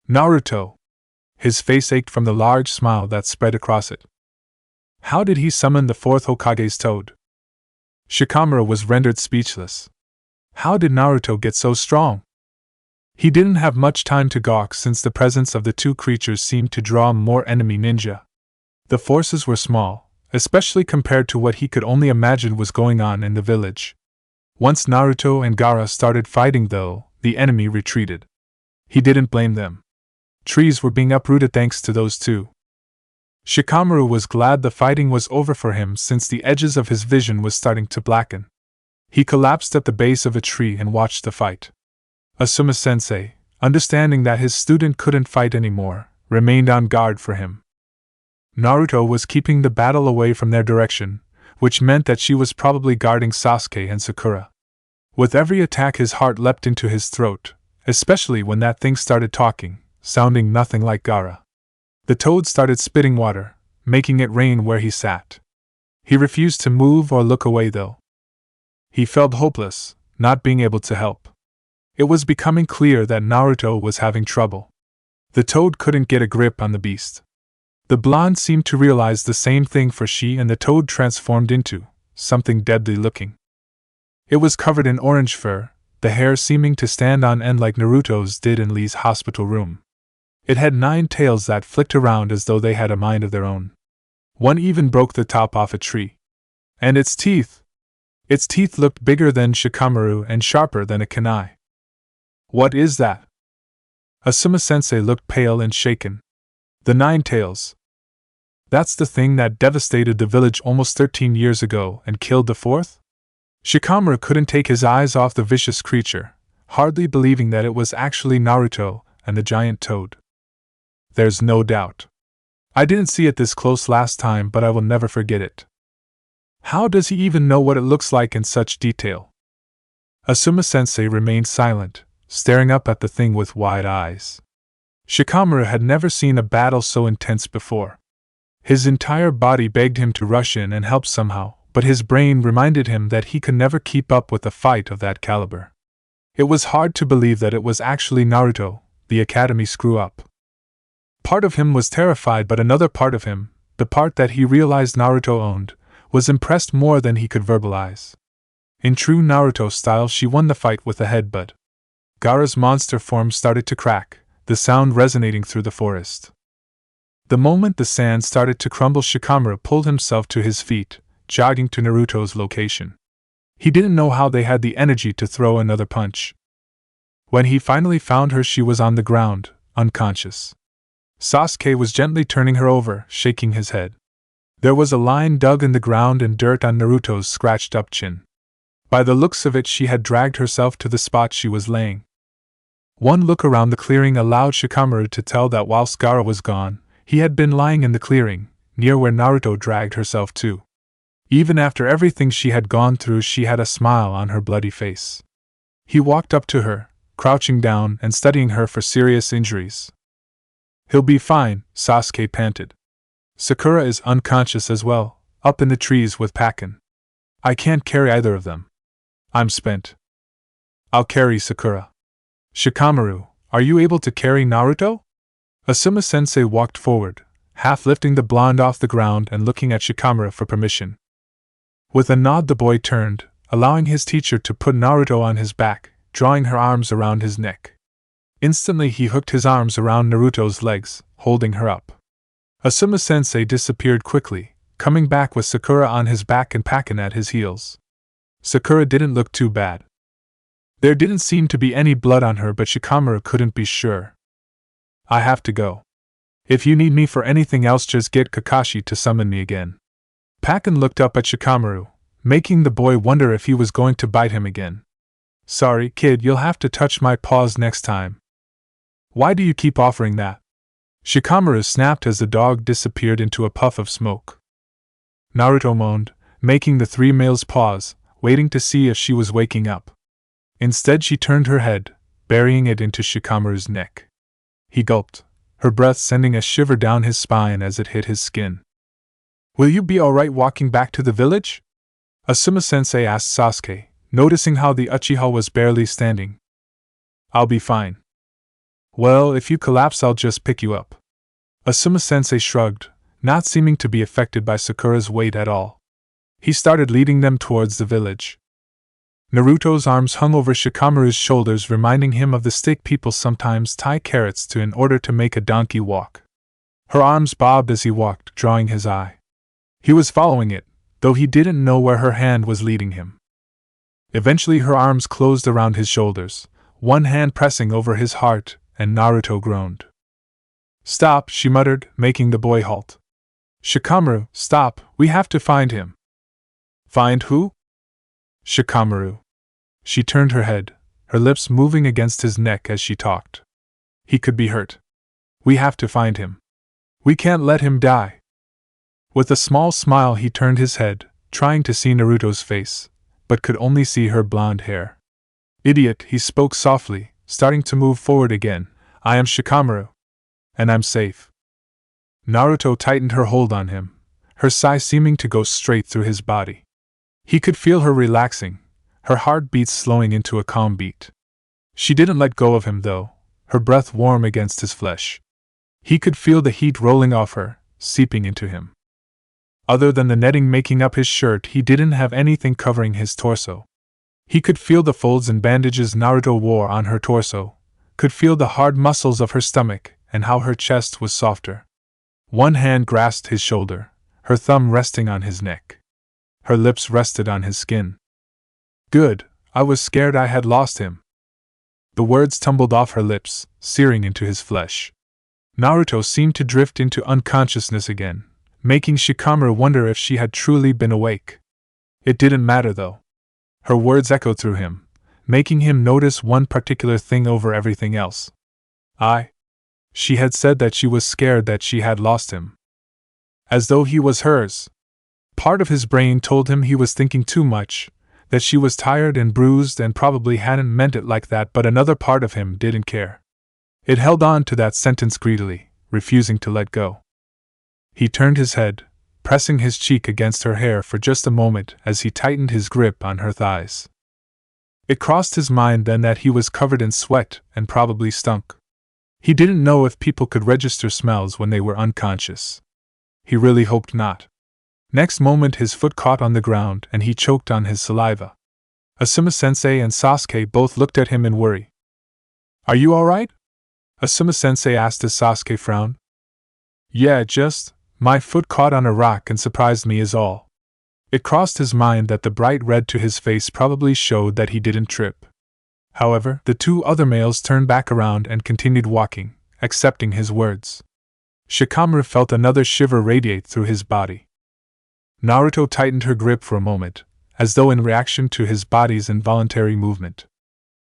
Naruto! His face ached from the large smile that spread across it. How did he summon the fourth Hokage's toad? Shikamaru was rendered speechless. How did Naruto get so strong? He didn't have much time to gawk since the presence of the two creatures seemed to draw more enemy ninja. The forces were small, especially compared to what he could only imagine was going on in the village. Once Naruto and Gaara started fighting, though, the enemy retreated. He didn't blame them. Trees were being uprooted thanks to those two. Shikamaru was glad the fighting was over for him since the edges of his vision was starting to blacken. He collapsed at the base of a tree and watched the fight. Asuma-sensei, understanding that his student couldn't fight anymore, remained on guard for him. Naruto was keeping the battle away from their direction, which meant that she was probably guarding Sasuke and Sakura. With every attack his heart leapt into his throat, especially when that thing started talking, sounding nothing like Gaara. The toad started spitting water, making it rain where he sat. He refused to move or look away though. He felt hopeless, not being able to help. It was becoming clear that Naruto was having trouble. The toad couldn't get a grip on the beast. The blonde seemed to realize the same thing, for she and the toad transformed into something deadly looking. It was covered in orange fur, the hair seeming to stand on end like Naruto's did in Lee's hospital room. It had 9 tails that flicked around as though they had a mind of their own. One even broke the top off a tree. And its teeth! Its teeth looked bigger than Shikamaru and sharper than a kunai. What is that? Asuma-sensei looked pale and shaken. The 9 tails. That's the thing that devastated the village almost 13 years ago and killed the 4th? Shikamaru couldn't take his eyes off the vicious creature, hardly believing that it was actually Naruto and the giant toad. There's no doubt. I didn't see it this close last time, but I will never forget it. How does he even know what it looks like in such detail? Asuma-sensei remained silent, staring up at the thing with wide eyes. Shikamaru had never seen a battle so intense before. His entire body begged him to rush in and help somehow, but his brain reminded him that he could never keep up with a fight of that caliber. It was hard to believe that it was actually Naruto, the academy screw-up. Part of him was terrified, but another part of him, the part that he realized Naruto owned, was impressed more than he could verbalize. In true Naruto style, she won the fight with a headbutt. Gaara's monster form started to crack, the sound resonating through the forest. The moment the sand started to crumble, Shikamaru pulled himself to his feet, jogging to Naruto's location. He didn't know how they had the energy to throw another punch. When he finally found her, she was on the ground, unconscious. Sasuke was gently turning her over, shaking his head. There was a line dug in the ground and dirt on Naruto's scratched-up chin. By the looks of it, she had dragged herself to the spot she was laying. One look around the clearing allowed Shikamaru to tell that whilst Gaara was gone, he had been lying in the clearing, near where Naruto dragged herself to. Even after everything she had gone through, she had a smile on her bloody face. He walked up to her, crouching down and studying her for serious injuries. "He'll be fine," Sasuke panted. "Sakura is unconscious as well, up in the trees with Pakken. I can't carry either of them. I'm spent. I'll carry Sakura. Shikamaru, are you able to carry Naruto?" Asuma-sensei walked forward, half lifting the blonde off the ground and looking at Shikamaru for permission. With a nod, the boy turned, allowing his teacher to put Naruto on his back, drawing her arms around his neck. Instantly he hooked his arms around Naruto's legs, holding her up. Asuma-sensei disappeared quickly, coming back with Sakura on his back and Pakken at his heels. Sakura didn't look too bad. There didn't seem to be any blood on her, but Shikamaru couldn't be sure. "I have to go. If you need me for anything else, just get Kakashi to summon me again." Pakken looked up at Shikamaru, making the boy wonder if he was going to bite him again. "Sorry, kid, you'll have to touch my paws next time." "Why do you keep offering that?" Shikamaru snapped as the dog disappeared into a puff of smoke. Naruto moaned, making the 3 males pause, waiting to see if she was waking up. Instead, she turned her head, burying it into Shikamaru's neck. He gulped, her breath sending a shiver down his spine as it hit his skin. "Will you be alright walking back to the village?" Asuma-sensei asked Sasuke, noticing how the Uchiha was barely standing. "I'll be fine." "Well, if you collapse, I'll just pick you up." Asuma-sensei shrugged, not seeming to be affected by Sakura's weight at all. He started leading them towards the village. Naruto's arms hung over Shikamaru's shoulders, reminding him of the stick people sometimes tie carrots to in order to make a donkey walk. Her arms bobbed as he walked, drawing his eye. He was following it, though he didn't know where her hand was leading him. Eventually her arms closed around his shoulders, one hand pressing over his heart, and Naruto groaned. "Stop," she muttered, making the boy halt. "Shikamaru, stop, we have to find him." "Find who?" "Shikamaru." She turned her head, her lips moving against his neck as she talked. "He could be hurt. We have to find him. We can't let him die." With a small smile he turned his head, trying to see Naruto's face, but could only see her blonde hair. Idiot, he spoke softly, starting to move forward again. I am Shikamaru. And I'm safe. Naruto tightened her hold on him, her sigh seeming to go straight through his body. He could feel her relaxing, her heartbeats slowing into a calm beat. She didn't let go of him though, her breath warm against his flesh. He could feel the heat rolling off her, seeping into him. Other than the netting making up his shirt, he didn't have anything covering his torso. He could feel the folds and bandages Naruto wore on her torso, could feel the hard muscles of her stomach, and how her chest was softer. One hand grasped his shoulder, her thumb resting on his neck. Her lips rested on his skin. Good, I was scared I had lost him. The words tumbled off her lips, searing into his flesh. Naruto seemed to drift into unconsciousness again, making Shikamaru wonder if she had truly been awake. It didn't matter though. Her words echoed through him, making him notice one particular thing over everything else. She had said that she was scared that she had lost him. As though he was hers. Part of his brain told him he was thinking too much, that she was tired and bruised and probably hadn't meant it like that, but another part of him didn't care. It held on to that sentence greedily, refusing to let go. He turned his head, pressing his cheek against her hair for just a moment as he tightened his grip on her thighs. It crossed his mind then that he was covered in sweat and probably stunk. He didn't know if people could register smells when they were unconscious. He really hoped not. Next moment his foot caught on the ground and he choked on his saliva. Asuma-sensei and Sasuke both looked at him in worry. Are you alright? Asuma-sensei asked as Sasuke frowned. Yeah, my foot caught on a rock and surprised me is all. It crossed his mind that the bright red to his face probably showed that he didn't trip. However, the two other males turned back around and continued walking, accepting his words. Shikamaru felt another shiver radiate through his body. Naruto tightened her grip for a moment, as though in reaction to his body's involuntary movement.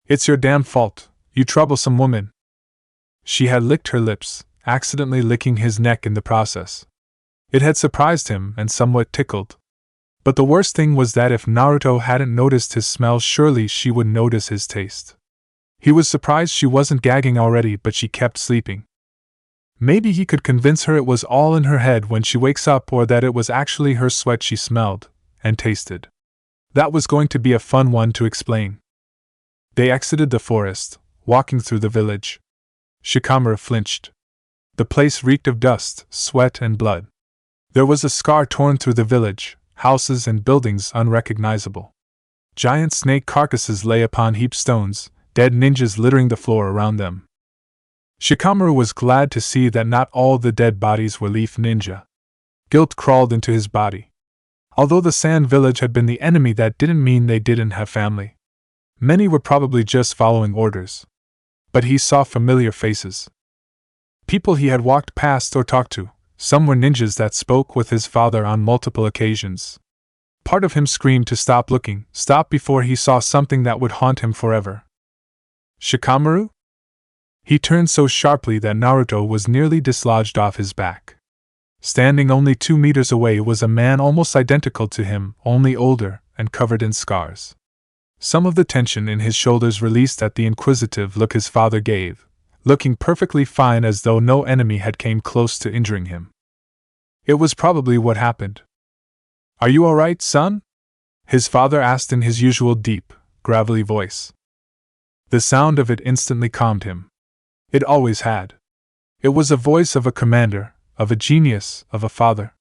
It's your damn fault, you troublesome woman. She had licked her lips, accidentally licking his neck in the process. It had surprised him and somewhat tickled. But the worst thing was that if Naruto hadn't noticed his smell, surely she would notice his taste. He was surprised she wasn't gagging already, but she kept sleeping. Maybe he could convince her it was all in her head when she wakes up, or that it was actually her sweat she smelled and tasted. That was going to be a fun one to explain. They exited the forest, walking through the village. Shikamaru flinched. The place reeked of dust, sweat, and blood. There was a scar torn through the village, houses and buildings unrecognizable. Giant snake carcasses lay upon heaped stones, dead ninjas littering the floor around them. Shikamaru was glad to see that not all the dead bodies were leaf ninja. Guilt crawled into his body. Although the sand village had been the enemy, that didn't mean they didn't have family. Many were probably just following orders. But he saw familiar faces. People he had walked past or talked to. Some were ninjas that spoke with his father on multiple occasions. Part of him screamed to stop looking, stop before he saw something that would haunt him forever. Shikamaru? He turned so sharply that Naruto was nearly dislodged off his back. Standing only 2 meters away was a man almost identical to him, only older and covered in scars. Some of the tension in his shoulders released at the inquisitive look his father gave, looking perfectly fine as though no enemy had came close to injuring him. It was probably what happened. Are you alright, son? His father asked in his usual deep, gravelly voice. The sound of it instantly calmed him. It always had. It was a voice of a commander, of a genius, of a father.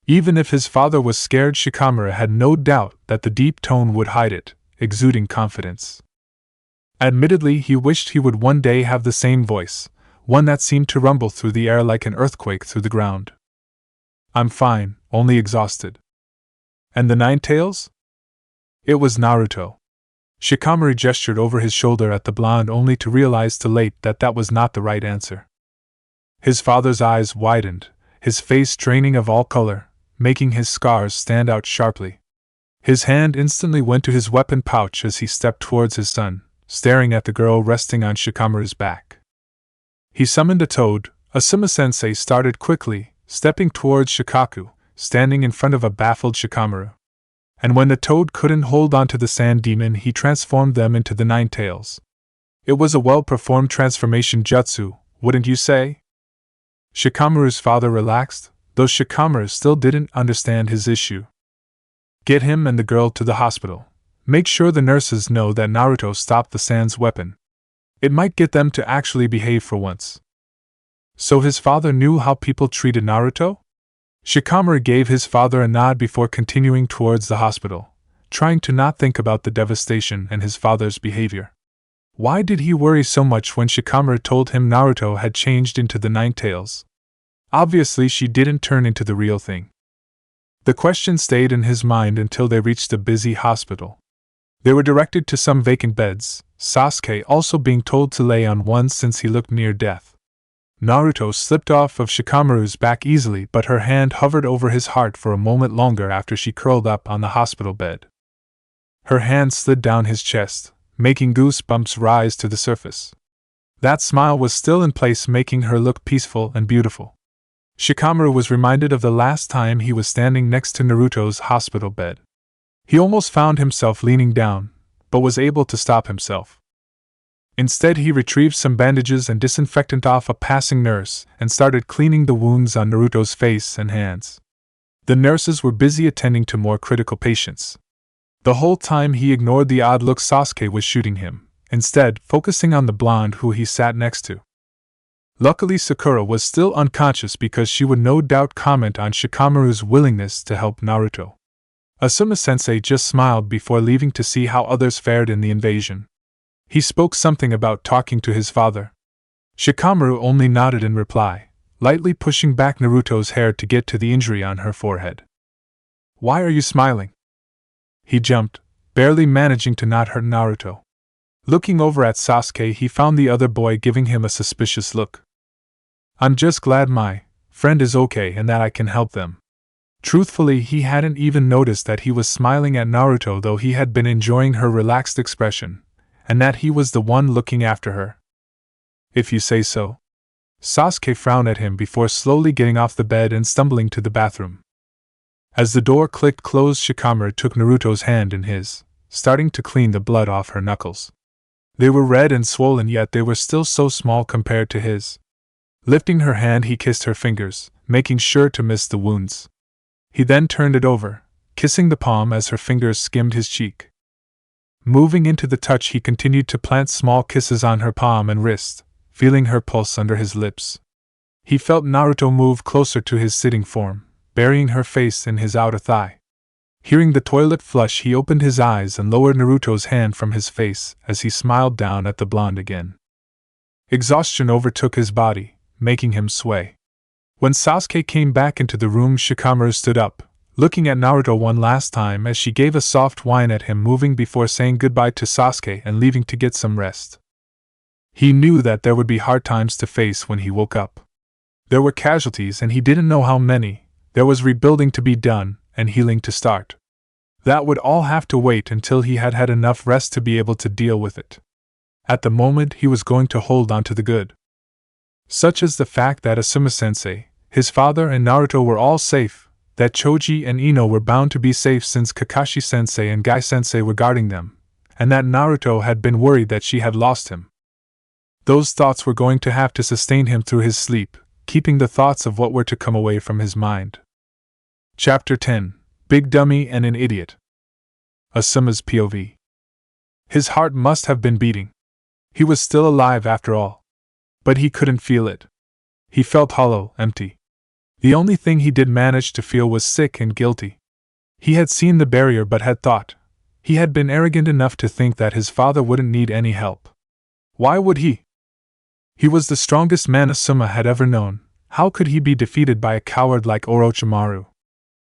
Even if his father was scared, Shikamaru had no doubt that the deep tone would hide it, exuding confidence. Admittedly, he wished he would one day have the same voice, one that seemed to rumble through the air like an earthquake through the ground. I'm fine, only exhausted. And the 9 tails? It was Naruto. Shikamaru gestured over his shoulder at the blonde, only to realize too late that that was not the right answer. His father's eyes widened, his face draining of all color, making his scars stand out sharply. His hand instantly went to his weapon pouch as he stepped towards his son, staring at the girl resting on Shikamaru's back. He summoned a toad. Asuma-sensei started quickly, stepping towards Shikaku, standing in front of a baffled Shikamaru. And when the toad couldn't hold onto the sand demon, he transformed them into the nine tails. It was a well-performed transformation jutsu, wouldn't you say? Shikamaru's father relaxed, though Shikamaru still didn't understand his issue. Get him and the girl to the hospital. Make sure the nurses know that Naruto stopped the sand's weapon. It might get them to actually behave for once. So his father knew how people treated Naruto? Shikamaru gave his father a nod before continuing towards the hospital, trying to not think about the devastation and his father's behavior. Why did he worry so much when Shikamaru told him Naruto had changed into the nine tails? Obviously she didn't turn into the real thing. The question stayed in his mind until they reached a busy hospital. They were directed to some vacant beds, Sasuke also being told to lay on one since he looked near death. Naruto slipped off of Shikamaru's back easily, but her hand hovered over his heart for a moment longer after she curled up on the hospital bed. Her hand slid down his chest, making goosebumps rise to the surface. That smile was still in place, making her look peaceful and beautiful. Shikamaru was reminded of the last time he was standing next to Naruto's hospital bed. He almost found himself leaning down, but was able to stop himself. Instead, he retrieved some bandages and disinfectant off a passing nurse and started cleaning the wounds on Naruto's face and hands. The nurses were busy attending to more critical patients. The whole time he ignored the odd look Sasuke was shooting him, instead focusing on the blonde who he sat next to. Luckily, Sakura was still unconscious because she would no doubt comment on Shikamaru's willingness to help Naruto. Asuma-sensei just smiled before leaving to see how others fared in the invasion. He spoke something about talking to his father. Shikamaru only nodded in reply, lightly pushing back Naruto's hair to get to the injury on her forehead. "Why are you smiling?" He jumped, barely managing to not hurt Naruto. Looking over at Sasuke, he found the other boy giving him a suspicious look. "I'm just glad my friend is okay and that I can help them." Truthfully, he hadn't even noticed that he was smiling at Naruto, though he had been enjoying her relaxed expression, and that he was the one looking after her. "If you say so." Sasuke frowned at him before slowly getting off the bed and stumbling to the bathroom. As the door clicked closed, Shikamaru took Naruto's hand in his, starting to clean the blood off her knuckles. They were red and swollen, yet they were still so small compared to his. Lifting her hand, he kissed her fingers, making sure to miss the wounds. He then turned it over, kissing the palm as her fingers skimmed his cheek. Moving into the touch, he continued to plant small kisses on her palm and wrist, feeling her pulse under his lips. He felt Naruto move closer to his sitting form, burying her face in his outer thigh. Hearing the toilet flush, he opened his eyes and lowered Naruto's hand from his face as he smiled down at the blonde again. Exhaustion overtook his body, making him sway. When Sasuke came back into the room, Shikamaru stood up, looking at Naruto one last time as she gave a soft whine at him, moving before saying goodbye to Sasuke and leaving to get some rest. He knew that there would be hard times to face when he woke up. There were casualties and he didn't know how many. There was rebuilding to be done and healing to start. That would all have to wait until he had had enough rest to be able to deal with it. At the moment, he was going to hold on to the good. Such as the fact that Asuma-sensei, his father, and Naruto were all safe, that Choji and Ino were bound to be safe since Kakashi-sensei and Gai-sensei were guarding them, and that Naruto had been worried that she had lost him. Those thoughts were going to have to sustain him through his sleep, keeping the thoughts of what were to come away from his mind. Chapter 10: Big Dummy and an Idiot. Asuma's POV. His heart must have been beating. He was still alive after all. But he couldn't feel it. He felt hollow, empty. The only thing he did manage to feel was sick and guilty. He had seen the barrier but had thought. He had been arrogant enough to think that his father wouldn't need any help. Why would he? He was the strongest man Asuma had ever known. How could he be defeated by a coward like Orochimaru?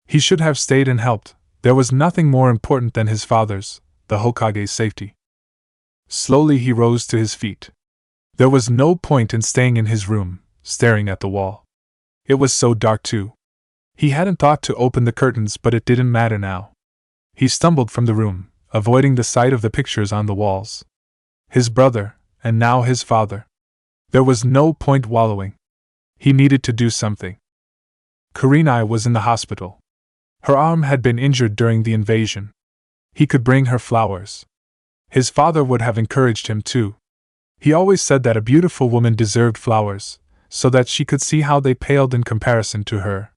He should have stayed and helped. There was nothing more important than his father's, the Hokage's, safety. Slowly he rose to his feet. There was no point in staying in his room, staring at the wall. It was so dark too. He hadn't thought to open the curtains, but it didn't matter now. He stumbled from the room, avoiding the sight of the pictures on the walls. His brother, and now his father. There was no point wallowing. He needed to do something. Kurenai was in the hospital. Her arm had been injured during the invasion. He could bring her flowers. His father would have encouraged him too. He always said that a beautiful woman deserved flowers, so that she could see how they paled in comparison to her.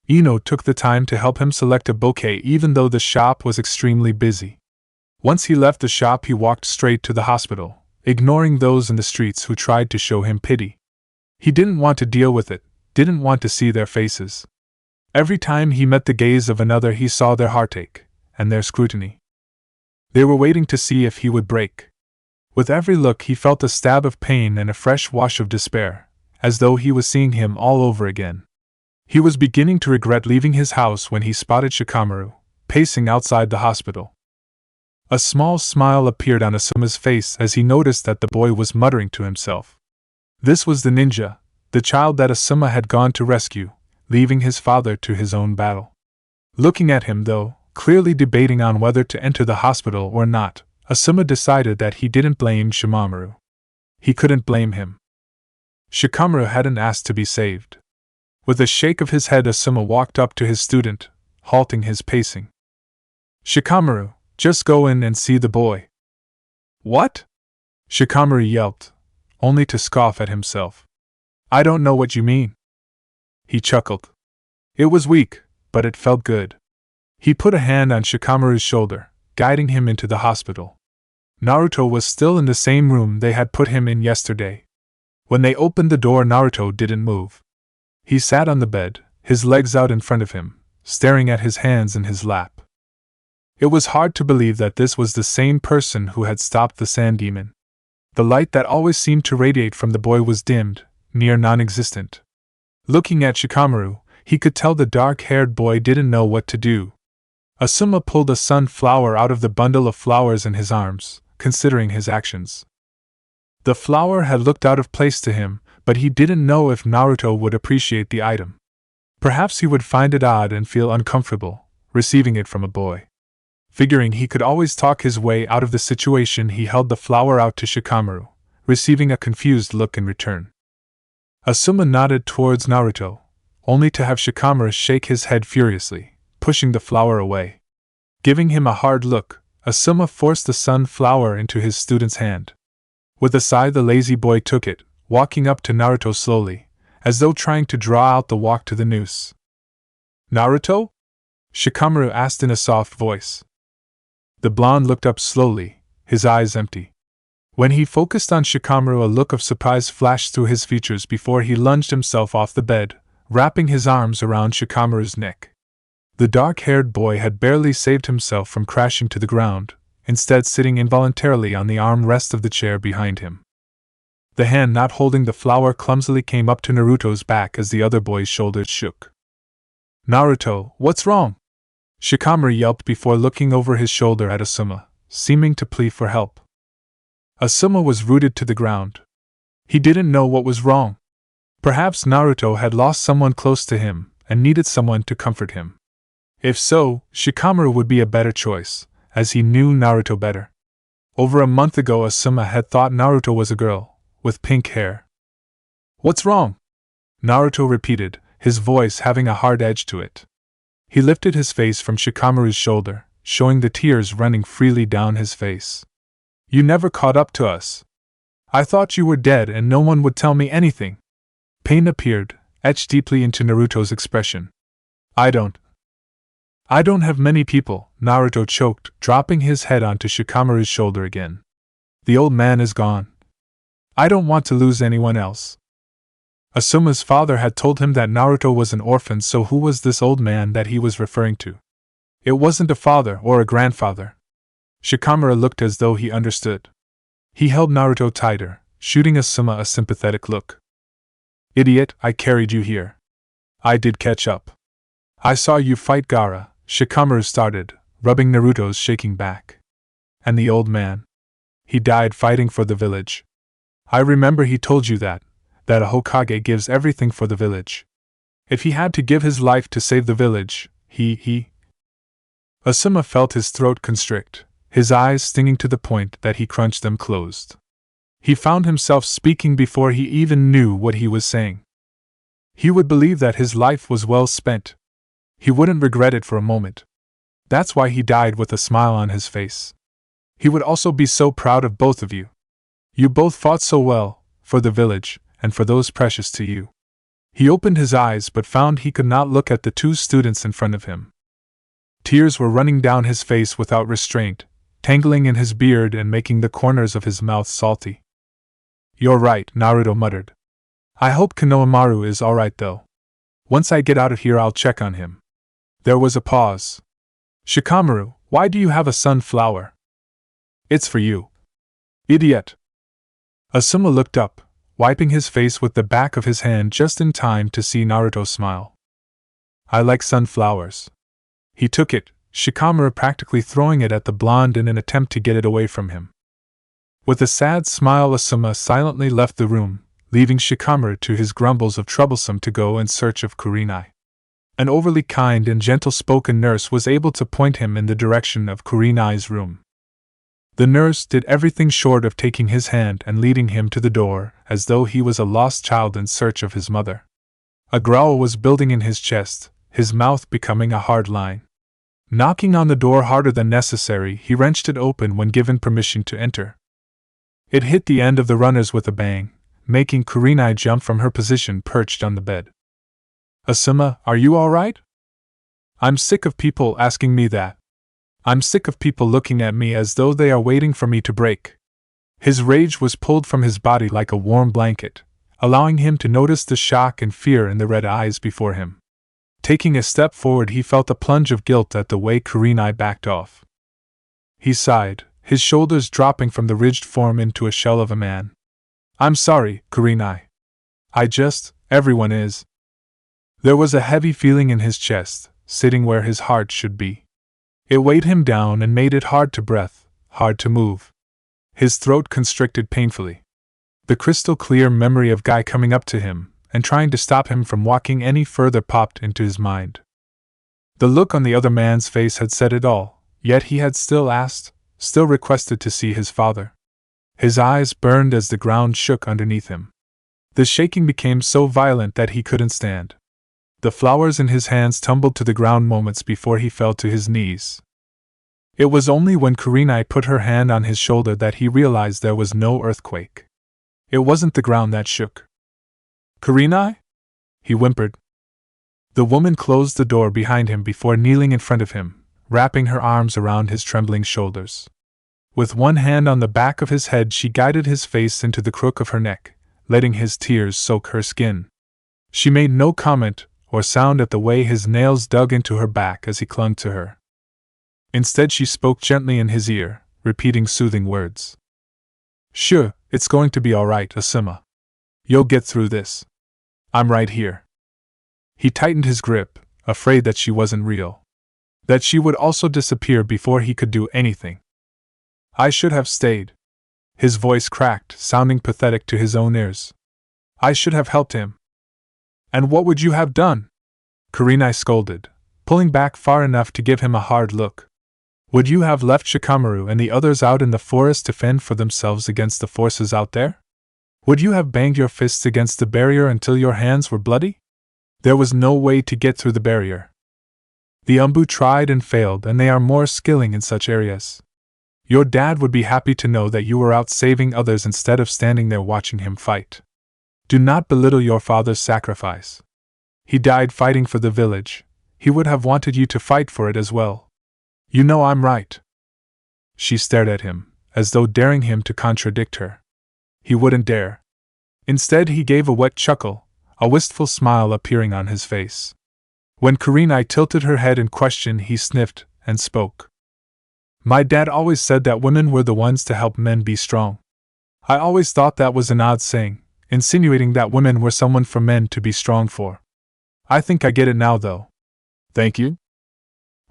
Ino took the time to help him select a bouquet even though the shop was extremely busy. Once he left the shop, he walked straight to the hospital, ignoring those in the streets who tried to show him pity. He didn't want to deal with it, didn't want to see their faces. Every time he met the gaze of another, he saw their heartache and their scrutiny. They were waiting to see if he would break. With every look, he felt a stab of pain and a fresh wash of despair, as though he was seeing him all over again. He was beginning to regret leaving his house when he spotted Shikamaru, pacing outside the hospital. A small smile appeared on Asuma's face as he noticed that the boy was muttering to himself. This was the ninja, the child that Asuma had gone to rescue, leaving his father to his own battle. Looking at him, though, clearly debating on whether to enter the hospital or not, Asuma decided that he didn't blame Shikamaru. He couldn't blame him. Shikamaru hadn't asked to be saved. With a shake of his head, Asuma walked up to his student, halting his pacing. Shikamaru, just go in and see the boy. What? Shikamaru yelped, only to scoff at himself. I don't know what you mean. He chuckled. It was weak, but it felt good. He put a hand on Shikamaru's shoulder, guiding him into the hospital. Naruto was still in the same room they had put him in yesterday. When they opened the door, Naruto didn't move. He sat on the bed, his legs out in front of him, staring at his hands in his lap. It was hard to believe that this was the same person who had stopped the sand demon. The light that always seemed to radiate from the boy was dimmed, near non-existent. Looking at Shikamaru, he could tell the dark-haired boy didn't know what to do. Asuma pulled a sunflower out of the bundle of flowers in his arms, considering his actions. The flower had looked out of place to him, but he didn't know if Naruto would appreciate the item. Perhaps he would find it odd and feel uncomfortable, receiving it from a boy. Figuring he could always talk his way out of the situation, he held the flower out to Shikamaru, receiving a confused look in return. Asuma nodded towards Naruto, only to have Shikamaru shake his head furiously, pushing the flower away. Giving him a hard look, Asuma forced the sunflower into his student's hand. With a sigh, the lazy boy took it, walking up to Naruto slowly, as though trying to draw out the walk to the noose. Naruto? Shikamaru asked in a soft voice. The blonde looked up slowly, his eyes empty. When he focused on Shikamaru, a look of surprise flashed through his features before he lunged himself off the bed, wrapping his arms around Shikamaru's neck. The dark-haired boy had barely saved himself from crashing to the ground, instead sitting involuntarily on the armrest of the chair behind him. The hand not holding the flower clumsily came up to Naruto's back as the other boy's shoulders shook. Naruto, what's wrong? Shikamaru yelped before looking over his shoulder at Asuma, seeming to plead for help. Asuma was rooted to the ground. He didn't know what was wrong. Perhaps Naruto had lost someone close to him and needed someone to comfort him. If so, Shikamaru would be a better choice, as he knew Naruto better. Over a month ago, Asuma had thought Naruto was a girl, with pink hair. What's wrong? Naruto repeated, his voice having a hard edge to it. He lifted his face from Shikamaru's shoulder, showing the tears running freely down his face. You never caught up to us. I thought you were dead and no one would tell me anything. Pain appeared, etched deeply into Naruto's expression. I don't have many people, Naruto choked, dropping his head onto Shikamaru's shoulder again. The old man is gone. I don't want to lose anyone else. Asuma's father had told him that Naruto was an orphan, so who was this old man that he was referring to? It wasn't a father or a grandfather. Shikamaru looked as though he understood. He held Naruto tighter, shooting Asuma a sympathetic look. Idiot, I carried you here. I did catch up. I saw you fight Gaara, Shikamaru started, rubbing Naruto's shaking back. And the old man? He died fighting for the village. I remember he told you that a Hokage gives everything for the village. If he had to give his life to save the village, he... Asuma felt his throat constrict, his eyes stinging to the point that he crunched them closed. He found himself speaking before he even knew what he was saying. He would believe that his life was well spent. He wouldn't regret it for a moment. That's why he died with a smile on his face. He would also be so proud of both of you. You both fought so well, for the village, and for those precious to you. He opened his eyes but found he could not look at the two students in front of him. Tears were running down his face without restraint, tangling in his beard and making the corners of his mouth salty. You're right, Naruto muttered. I hope Konohamaru is alright though. Once I get out of here I'll check on him. There was a pause. Shikamaru, why do you have a sunflower? It's for you. Idiot. Asuma looked up, wiping his face with the back of his hand just in time to see Naruto smile. I like sunflowers. He took it, Shikamaru practically throwing it at the blonde in an attempt to get it away from him. With a sad smile Asuma silently left the room, leaving Shikamaru to his grumbles of troublesome to go in search of Kurenai. An overly kind and gentle-spoken nurse was able to point him in the direction of Kurenai's room. The nurse did everything short of taking his hand and leading him to the door, as though he was a lost child in search of his mother. A growl was building in his chest, his mouth becoming a hard line. Knocking on the door harder than necessary, he wrenched it open when given permission to enter. It hit the end of the runners with a bang, making Kurenai jump from her position perched on the bed. Asuma, are you all right? I'm sick of people asking me that. I'm sick of people looking at me as though they are waiting for me to break. His rage was pulled from his body like a warm blanket, allowing him to notice the shock and fear in the red eyes before him. Taking a step forward, he felt a plunge of guilt at the way Kurenai backed off. He sighed, his shoulders dropping from the ridged form into a shell of a man. I'm sorry, Kurenai. Everyone is. There was a heavy feeling in his chest, sitting where his heart should be. It weighed him down and made it hard to breathe, hard to move. His throat constricted painfully. The crystal-clear memory of Guy coming up to him and trying to stop him from walking any further popped into his mind. The look on the other man's face had said it all, yet he had still asked, still requested to see his father. His eyes burned as the ground shook underneath him. The shaking became so violent that he couldn't stand. The flowers in his hands tumbled to the ground moments before he fell to his knees. It was only when Kurenai put her hand on his shoulder that he realized there was no earthquake. It wasn't the ground that shook. Kurenai? He whimpered. The woman closed the door behind him before kneeling in front of him, wrapping her arms around his trembling shoulders. With one hand on the back of his head, she guided his face into the crook of her neck, letting his tears soak her skin. She made no comment or sound at the way his nails dug into her back as he clung to her. Instead, she spoke gently in his ear, repeating soothing words. Sure, it's going to be all right, Asuma. You'll get through this. I'm right here. He tightened his grip, afraid that she wasn't real. That she would also disappear before he could do anything. I should have stayed. His voice cracked, sounding pathetic to his own ears. I should have helped him. And what would you have done? Kurenai scolded, pulling back far enough to give him a hard look. Would you have left Shikamaru and the others out in the forest to fend for themselves against the forces out there? Would you have banged your fists against the barrier until your hands were bloody? There was no way to get through the barrier. The Umbu tried and failed, and they are more skilling in such areas. Your dad would be happy to know that you were out saving others instead of standing there watching him fight. Do not belittle your father's sacrifice. He died fighting for the village. He would have wanted you to fight for it as well. You know I'm right. She stared at him, as though daring him to contradict her. He wouldn't dare. Instead, he gave a wet chuckle, a wistful smile appearing on his face. When Kurenai tilted her head in question, he sniffed and spoke. My dad always said that women were the ones to help men be strong. I always thought that was an odd saying, insinuating that women were someone for men to be strong for. I think I get it now, though. Thank you.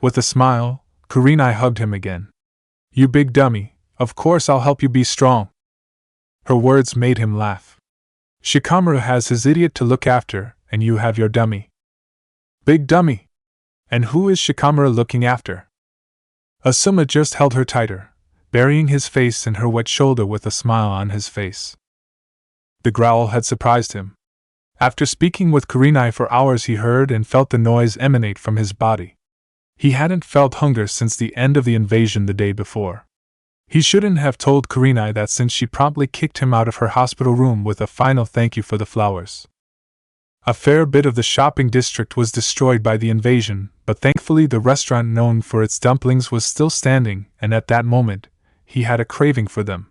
With a smile, Kurenai hugged him again. You big dummy, of course I'll help you be strong. Her words made him laugh. Shikamaru has his idiot to look after, and you have your dummy. Big dummy! And who is Shikamaru looking after? Asuma just held her tighter, burying his face in her wet shoulder with a smile on his face. The growl had surprised him. After speaking with Kurenai for hours, he heard and felt the noise emanate from his body. He hadn't felt hunger since the end of the invasion the day before. He shouldn't have told Kurenai that, since she promptly kicked him out of her hospital room with a final thank you for the flowers. A fair bit of the shopping district was destroyed by the invasion, but thankfully the restaurant known for its dumplings was still standing, and at that moment, he had a craving for them.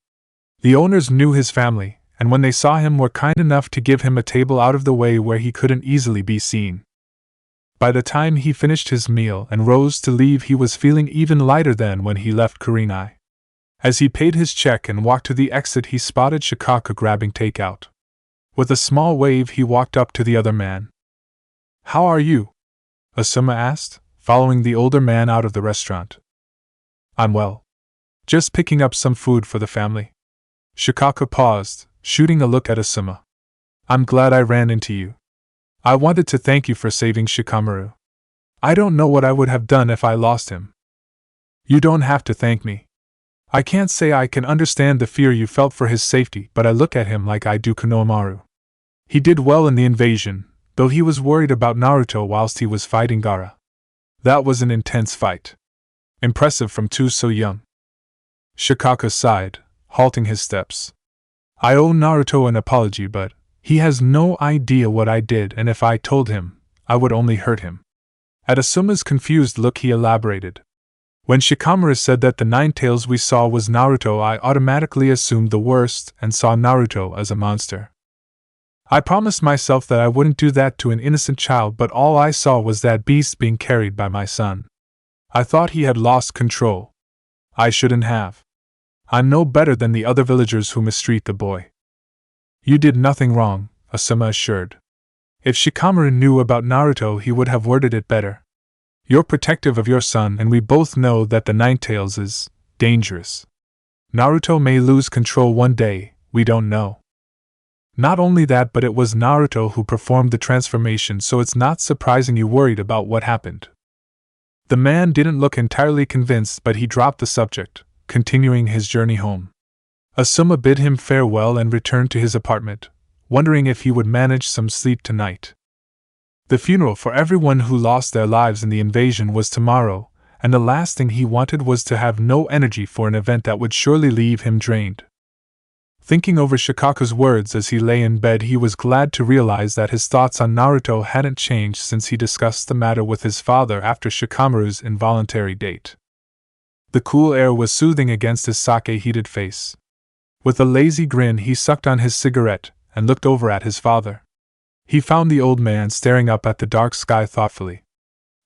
The owners knew his family, and when they saw him were kind enough to give him a table out of the way where he couldn't easily be seen. By the time he finished his meal and rose to leave, he was feeling even lighter than when he left Kurenai. As he paid his check and walked to the exit, he spotted Shikamaru grabbing takeout. With a small wave, he walked up to the other man. "How are you?" Asuma asked, following the older man out of the restaurant. "I'm well. Just picking up some food for the family." Shikamaru paused, shooting a look at Asuma. "I'm glad I ran into you. I wanted to thank you for saving Shikamaru. I don't know what I would have done if I lost him." "You don't have to thank me. I can't say I can understand the fear you felt for his safety, but I look at him like I do Konohamaru. He did well in the invasion, though he was worried about Naruto whilst he was fighting Gaara. That was an intense fight. Impressive from two so young." Shikamaru sighed, halting his steps. "I owe Naruto an apology, but he has no idea what I did, and if I told him, I would only hurt him." At Asuma's confused look, he elaborated. "When Shikamaru said that the Ninetales we saw was Naruto, I automatically assumed the worst and saw Naruto as a monster. I promised myself that I wouldn't do that to an innocent child, but all I saw was that beast being carried by my son. I thought he had lost control. I shouldn't have. I'm no better than the other villagers who mistreat the boy." "You did nothing wrong," Asuma assured. "If Shikamaru knew about Naruto, he would have worded it better. You're protective of your son, and we both know that the Ninetales is dangerous. Naruto may lose control one day, we don't know. Not only that, but it was Naruto who performed the transformation, so it's not surprising you worried about what happened." The man didn't look entirely convinced, but he dropped the subject, continuing his journey home. Asuma bid him farewell and returned to his apartment, wondering if he would manage some sleep tonight. The funeral for everyone who lost their lives in the invasion was tomorrow, and the last thing he wanted was to have no energy for an event that would surely leave him drained. Thinking over Shikamaru's words as he lay in bed, he was glad to realize that his thoughts on Naruto hadn't changed since he discussed the matter with his father after Shikamaru's involuntary date. The cool air was soothing against his sake-heated face. With a lazy grin, he sucked on his cigarette and looked over at his father. He found the old man staring up at the dark sky thoughtfully.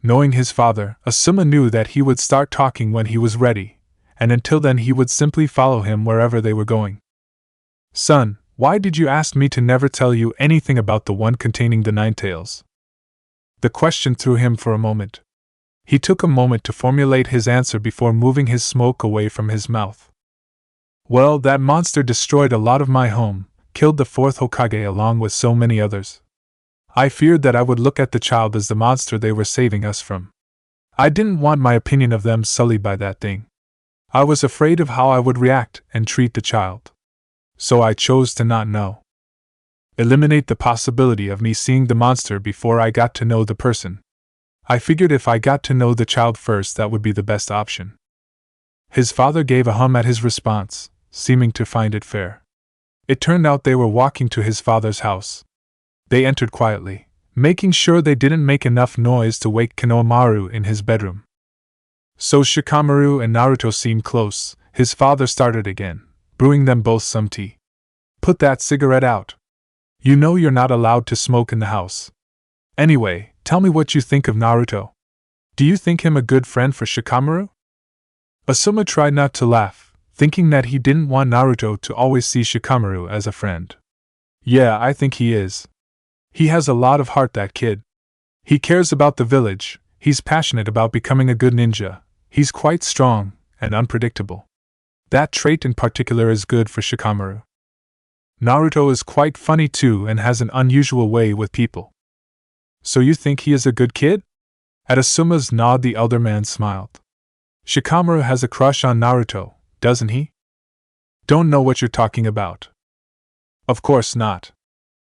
Knowing his father, Asuma knew that he would start talking when he was ready, and until then he would simply follow him wherever they were going. "Son, why did you ask me to never tell you anything about the one containing the Ninetales?" The question threw him for a moment. He took a moment to formulate his answer before moving his smoke away from his mouth. "Well, that monster destroyed a lot of my home, killed the fourth Hokage along with so many others. I feared that I would look at the child as the monster they were saving us from. I didn't want my opinion of them sullied by that thing. I was afraid of how I would react and treat the child. So I chose to not know. Eliminate the possibility of me seeing the monster before I got to know the person. I figured if I got to know the child first, that would be the best option." His father gave a hum at his response, seeming to find it fair. It turned out they were walking to his father's house. They entered quietly, making sure they didn't make enough noise to wake Konohamaru in his bedroom. "So Shikamaru and Naruto seem close," his father started again, brewing them both some tea. "Put that cigarette out. You know you're not allowed to smoke in the house. Anyway, tell me what you think of Naruto. Do you think him a good friend for Shikamaru?" Asuma tried not to laugh, thinking that he didn't want Naruto to always see Shikamaru as a friend. "Yeah, I think he is. He has a lot of heart, that kid. He cares about the village, he's passionate about becoming a good ninja, he's quite strong and unpredictable. That trait in particular is good for Shikamaru. Naruto is quite funny too and has an unusual way with people." "So you think he is a good kid?" At Asuma's nod, the elder man smiled. "Shikamaru has a crush on Naruto, doesn't he?" "Don't know what you're talking about." "Of course not.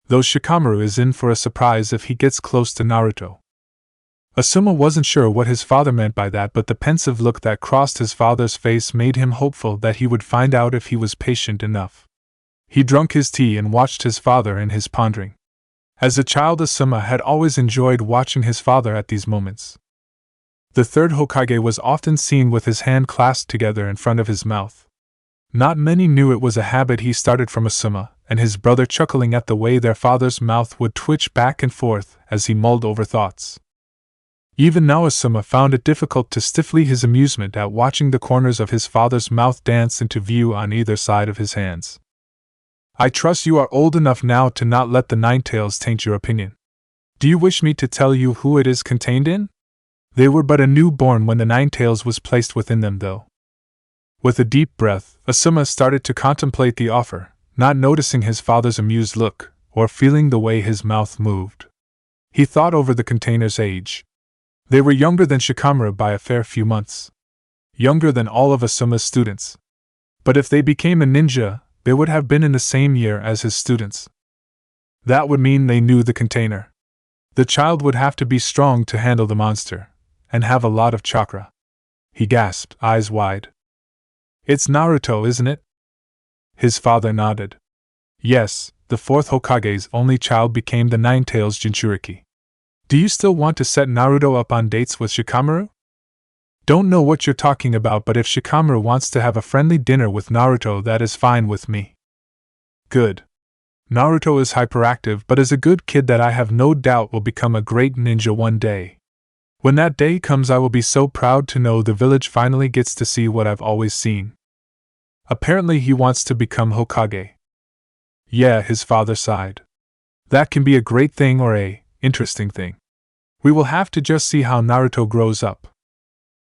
though Shikamaru is in for a surprise if he gets close to Naruto. Asuma wasn't sure what his father meant by that, but the pensive look that crossed his father's face made him hopeful that he would find out if he was patient enough. He drank his tea and watched his father in his pondering. As a child, Asuma had always enjoyed watching his father at these moments. The third Hokage was often seen with his hand clasped together in front of his mouth. Not many knew it was a habit he started from Asuma, and his brother chuckling at the way their father's mouth would twitch back and forth as he mulled over thoughts. Even now Asuma found it difficult to stifle his amusement at watching the corners of his father's mouth dance into view on either side of his hands. I trust you are old enough now to not let the Nine Tails taint your opinion. Do you wish me to tell you who it is contained in? They were but a newborn when the Nine Tails was placed within them, though. With a deep breath, Asuma started to contemplate the offer, not noticing his father's amused look, or feeling the way his mouth moved. He thought over the container's age. They were younger than Shikamaru by a fair few months. Younger than all of Asuma's students. But if they became a ninja, they would have been in the same year as his students. That would mean they knew the container. The child would have to be strong to handle the monster, and have a lot of chakra. He gasped, eyes wide. It's Naruto, isn't it? His father nodded. Yes, the fourth Hokage's only child became the Nine Tails Jinchuriki. Do you still want to set Naruto up on dates with Shikamaru? Don't know what you're talking about, but if Shikamaru wants to have a friendly dinner with Naruto, that is fine with me. Good. Naruto is hyperactive but is a good kid that I have no doubt will become a great ninja one day. When that day comes, I will be so proud to know the village finally gets to see what I've always seen. Apparently he wants to become Hokage. Yeah, his father sighed. That can be a great thing or a interesting thing. We will have to just see how Naruto grows up.